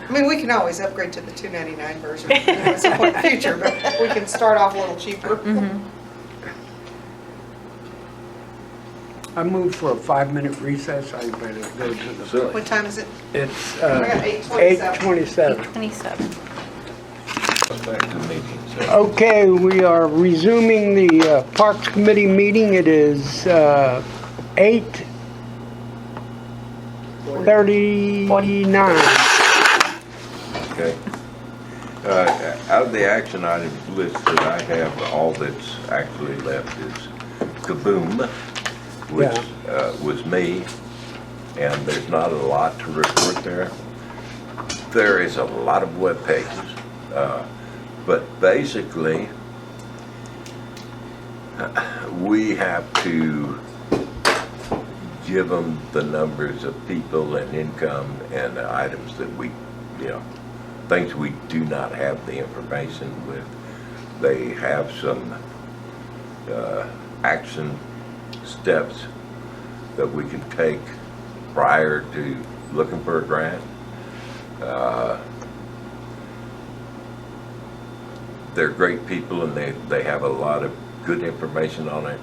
I mean, we can always upgrade to the $299 version at some point in the future, but we can start off a little cheaper. I moved for a 5-minute recess. I better go to the. So, What time is it? It's got 8:27. 8:27. 27. back to the meeting. So, Okay, we are resuming the Parks Committee meeting. It is 8:39. okay. Out of the action items listed, I have all that's actually left is Kaboom, which was me, and there's not a lot to report there. There is a lot of web pages, but basically, we have to give them the numbers of people and income and the items that we, things we do not have the information with. They have some action steps that we can take prior to looking for a grant. They're great people and they have a lot of good information on it.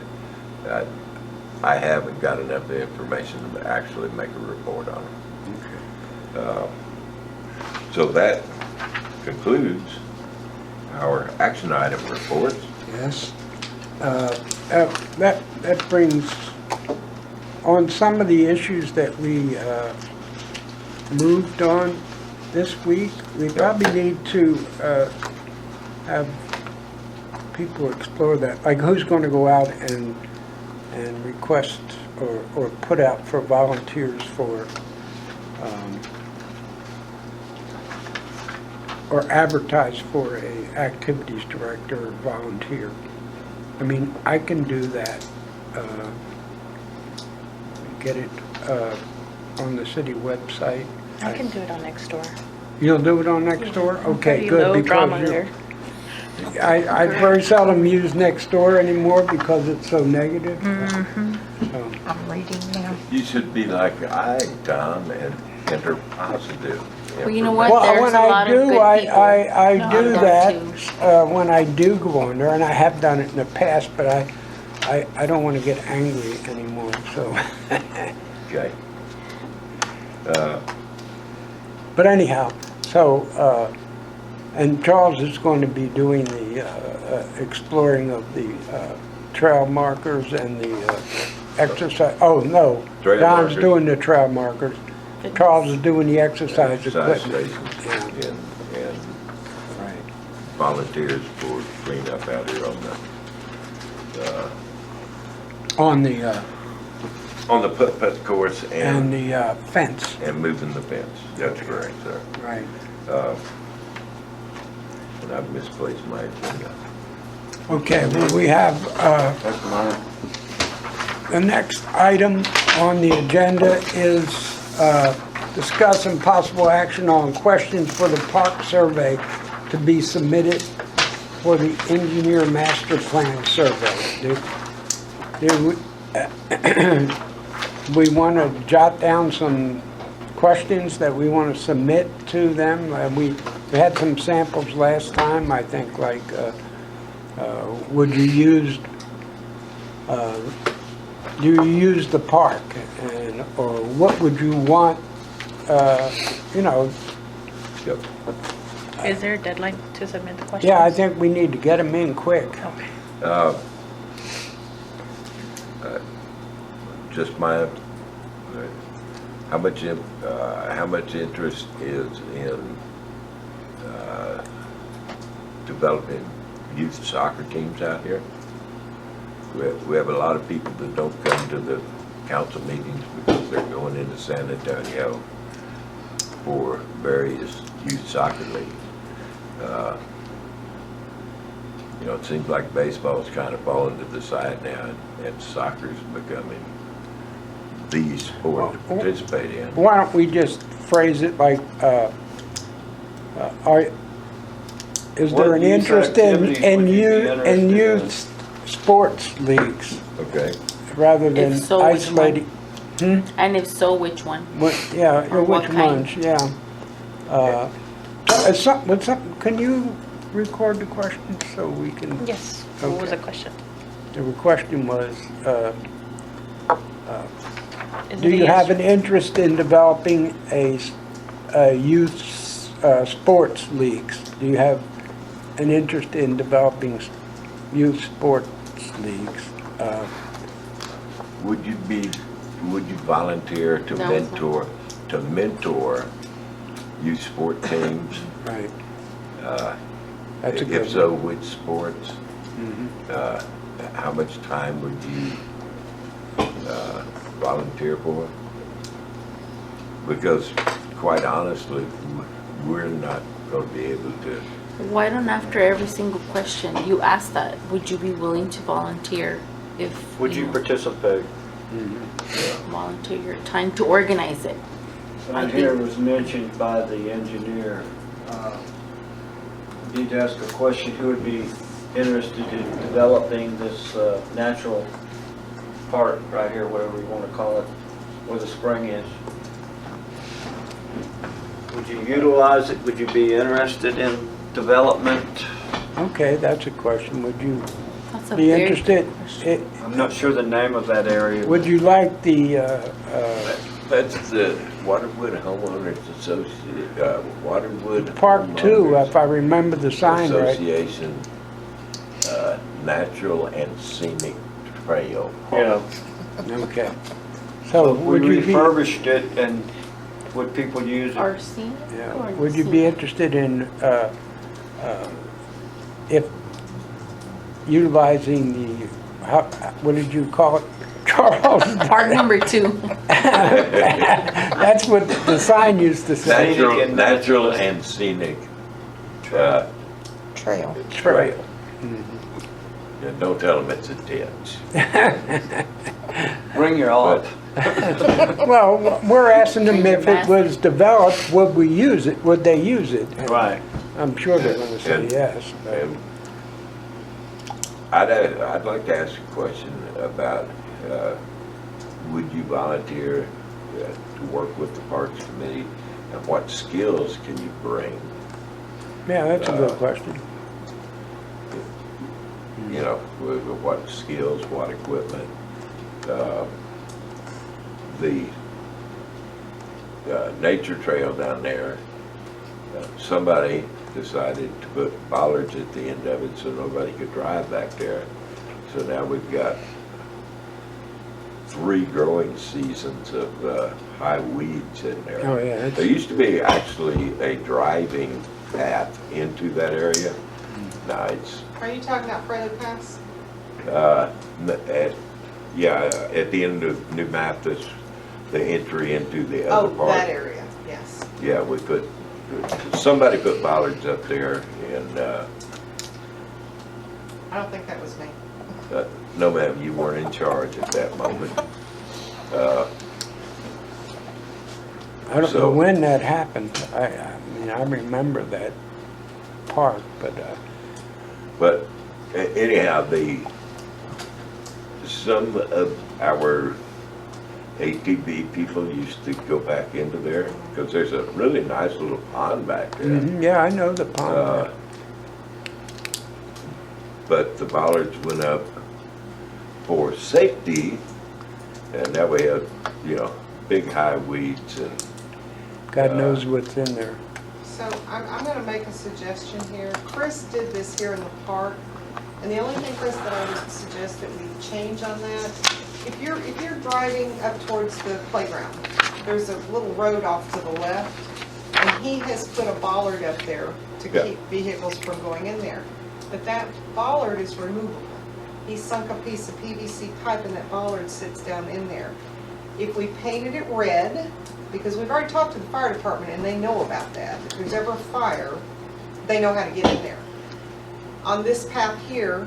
I haven't got enough information to actually make a report on it. So that concludes our action item reports. Yes. That brings on some of the issues that we moved on this week. We probably need to have people explore that, like who's going to go out and request or put out for volunteers for or advertise for a activities director or volunteer. I mean, I can do that, get it on the city website. I can do it on Nextdoor. You'll do it on Nextdoor? Okay, Pretty good. low drama because there. I very seldom use Nextdoor anymore because it's so negative. So, I'm reading now. You should be like I, Tom, and enter positive Well, you know what? information. There's When a I lot of do, good I people do on that, there, when I do go on there, and I have done it in the past, but I don't want to get angry anymore, so. Okay. But anyhow, so, and Charles is going to be doing the exploring of the trail markers and the exercise, oh, no. Trail Don's markers. doing the trail markers. Charles is doing the exercise Exercise equipment. stations and Right. volunteers for cleanup out here on the putt course And and the fence, moving the fence. That's correct, sir. right. And I've misplaced my agenda. Okay, well, we have, That's mine. the next item on the agenda is discussing possible action on questions for the park survey to be submitted for the engineer master plan survey. We want to jot down some questions that we want to submit to them. We had some samples last time, I think, like, would you use, do you use the park? And, or what would you want, you know, Yep. Is there a deadline to submit the questions? yeah, I think we need to get them in quick. Okay. Just my, how much interest is in developing youth soccer teams out here? We have a lot of people that don't come to the council meetings because they're going into San Antonio for various youth soccer leagues. You know, it seems like baseball's kind of fallen to the side now, and soccer's becoming the sport to participate in. Why don't we just phrase it like, is there What an youth interest activities in would you be youth, in interested in? youth sports leagues, Okay, rather than If so, which isolating? And if so, which one? Yeah, Or what which kind? ones, yeah. Can you record the question so we can? Yes. What was the Okay. question? The question was, Is do it a you yes have or- an interest in developing a youth sports leagues? Do you have an interest in developing youth sports leagues? would you volunteer to No. mentor youth sport teams? Right. That's a good If so, which sports? How much time would you volunteer for? Because quite honestly, we're not going to be able to. Why don't after every single question you ask that, would you be willing to volunteer if Would you know, participate? volunteer your time to organize it? I Right here think- was mentioned by the engineer. Need to ask a question, who would be interested in developing this natural park right here, whatever you want to call it, where the spring is? Would you utilize it? Would you be interested in development? Okay, that's a question. Would you That's a be very interested? good question. I'm not sure the name of that area. Would you like the, That's the Waterwood Homeowners Association, Waterwood. Park 2, Homeowners if I remember the sign right? Association, Natural and Scenic Trail. Yeah. Okay. So So if we would you be, refurbished it, and would people use it? Or scenic yeah, or would you be scenic? interested in, if utilizing the, what did you call it? Charles? Part number 2. That's what the sign used to say. Scenic Natural and- and Scenic Trail. Trail. Trail. Yeah, don't tell them it's a ditch. Bring your alt. Well, we're asking them Bring your if it mask. was developed, would we use it? Would they use it? Right. I'm sure they're gonna say And- yes. but- And I'd like to ask a question about, would you volunteer to work with the Parks Committee, and what skills can you bring? Yeah, that's a good question. You know, with what skills, what equipment. The nature trail down there, somebody decided to put bollards at the end of it so nobody could drive back there. So now we've got 3 growing seasons of high weeds in there. Oh, yeah, it's- There used to be actually a driving path into that area. Now it's, Are you talking about Fredo Pass? at the end of New Mathis, the entry into the other Oh, part. that area, yes. Yeah, somebody put bollards up there, and, I don't think that was me. no ma'am, you weren't in charge at that moment. I don't know So- when that happened. I mean, I remember that park, but, But anyhow, some of our ATV people used to go back into there, because there's a really nice little pond back there. yeah, I know the Uh, pond. But the bollards went up for safety, and that way, big high weeds and, God knows what's in there. So I'm gonna make a suggestion here. Chris did this here in the park, and the only thing, Chris, that I would suggest that we change on that, if you're driving up towards the playground, there's a little road off to the left, and he has put a bollard up there to Yeah. keep vehicles from going in there. But that bollard is removable. He sunk a piece of PVC pipe and that bollard sits down in there. If we painted it red, because we've already talked to the fire department and they know about that. If there's ever a fire, they know how to get in there. On this path here,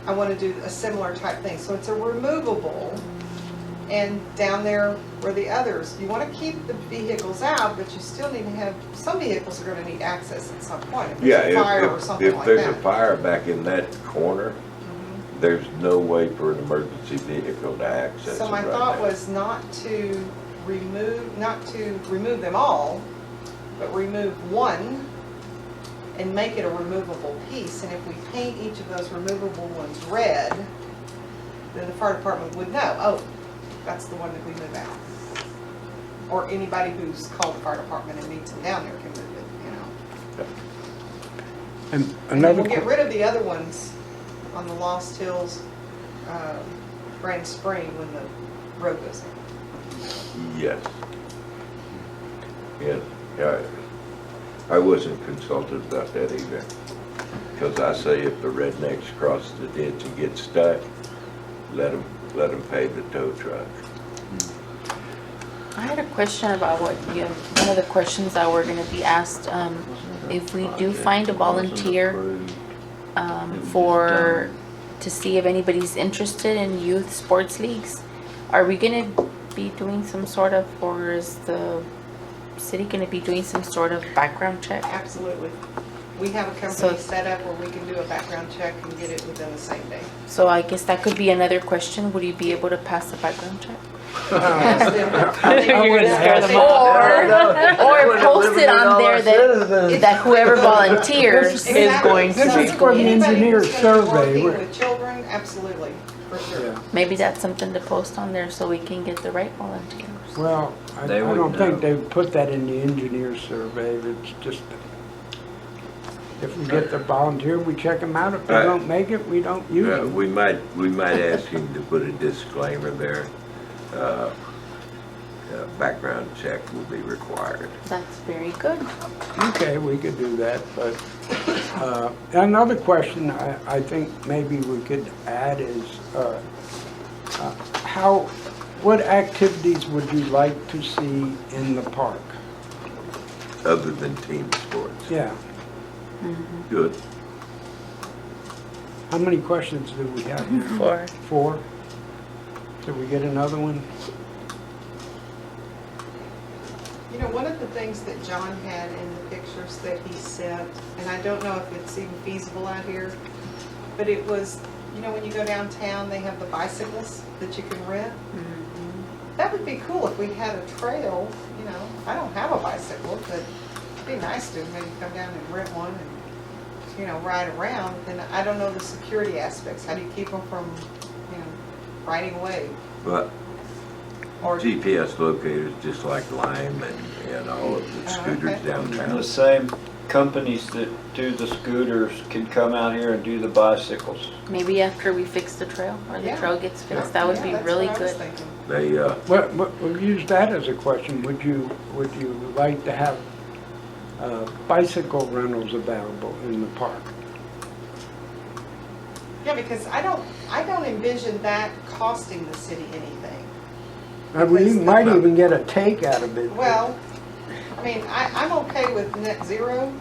I want to do a similar type thing. So it's a removable, and down there where the others, you want to keep the vehicles out, but you still need to have, some vehicles are going to need access at some point. If there's a fire or something if like there's a that. fire back in that corner, there's no way for an emergency vehicle to access it So my right thought now. was not to remove them all, but remove one and make it a removable piece. And if we paint each of those removable ones red, then the fire department would know, oh, that's the one that we move out. Or anybody who's called the fire department and needs them down there can move it, And And then another, we'll get rid of the other ones on the Lost Hills, Grand Spring when the road goes in. Yes. Yeah, I wasn't consulted about that either. Because I say if the rednecks cross the ditch and get stuck, let them pay the tow truck. I had a question about one of the questions that were gonna be asked, if we do find a volunteer, to see if anybody's interested in youth sports leagues, are we gonna be doing some sort of, or is the city gonna be doing some sort of background check? Absolutely. We have a So- company set up where we can do a background check and get it within the same day. So I guess that could be another question, would you be able to pass the background check? You're gonna scare them off. Or post it on there that whoever volunteers is going to This is for the engineer survey. Working with children, absolutely, for sure. maybe that's something to post on there so we can get the right volunteers. well, I They would don't think know. they put that in the engineer survey. It's just, if we get the volunteer, we check them out. If they Right. don't make it, we don't use them. We might ask him to put a disclaimer there. Background check will be required. That's very good. Okay, we could do that, but another question I think maybe we could add is what activities would you like to see in the park? Other than team sports. Yeah. Good. How many questions do we have here? 4. 4? Did we get another one? You know, one of the things that John had in the pictures that he sent, and I don't know if it's even feasible out here, but it was, you know, when you go downtown, they have the bicycles that you can rent. that would be cool if we had a trail, you know. I don't have a bicycle, but it'd be nice to maybe come down and rent one and, you know, ride around. And I don't know the security aspects. How do you keep them from, you know, riding away? But Or GPS locators, just like Lime and all of the Oh, scooters okay. downtown. The same companies that do the scooters can come out here and do the bicycles. Maybe after we fix the trail or the Yeah. trail gets fixed, that would Yeah, be that's really what I was good. thinking. They, We'll use that as a question. Would you like to have bicycle rentals available in the park? Yeah, because I don't envision that costing the city anything. We Because- might even get a take out of it. Well, I mean, I'm okay with net zero,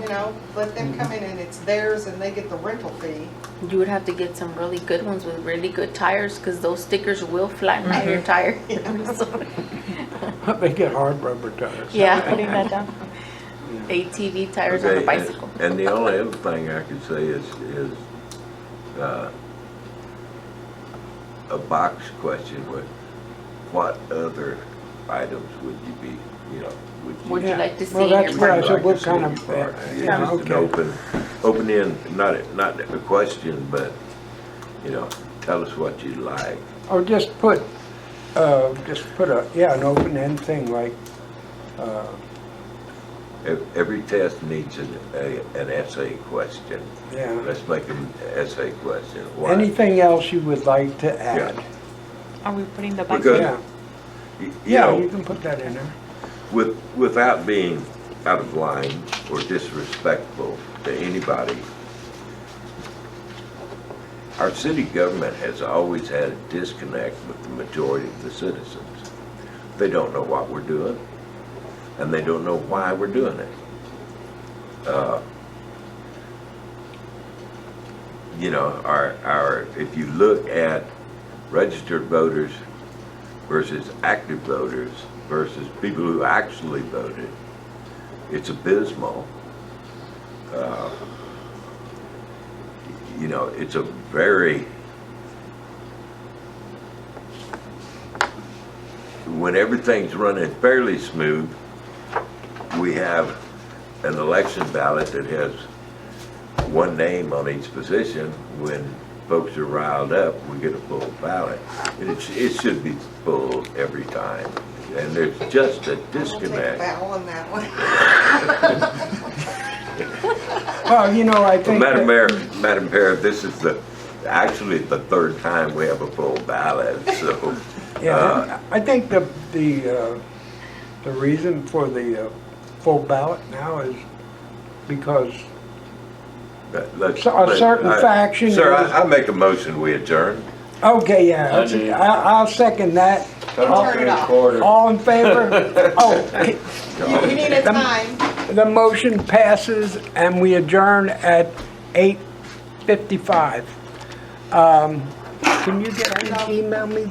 you know, let them come in and it's theirs and they get the rental fee. You would have to get some really good ones with really good tires, because those stickers will flatten out your tire. They get hard rubber tires. Yeah, Putting that down. ATV tires on okay, a bicycle. and the only other thing I could say is a box question with what other items would you be, you know, Would you Yeah. like to see Well, in that's your where I park? said, what like to see kind in of, your park. yeah, Just an okay. open end, not a question, but, you know, tell us what you like. Or just put an open-end thing like, Every test needs an essay question. yeah. Let's make an essay question. Why? Anything else you would like to add? Are we putting the Because- bicycle? Yeah, You yeah, know, you can put that in there. without being out of line or disrespectful to anybody, our city government has always had a disconnect with the majority of the citizens. They don't know what we're doing, and they don't know why we're doing it. You know, if you look at registered voters versus active voters versus people who actually voted, it's abysmal. You know, it's a very, when everything's running fairly smooth, we have an election ballot that has one name on each position. When folks are riled up, we get a full ballot. And it should be full every time. And there's just a We'll take a disconnect. bow on that one. Well, you know, I think. Madam that- Mayor, Madam Mayor, this is actually the third time we have a full ballot, so. Yeah, I think the reason for the full ballot now is because A certain faction Sir, is- I make a motion, we adjourn. okay, yeah, I do. I'll second that. Cut off Turn it the off. recorder. All in favor? Oh, You need a time. the motion passes and we adjourn at 8:55. Can you email me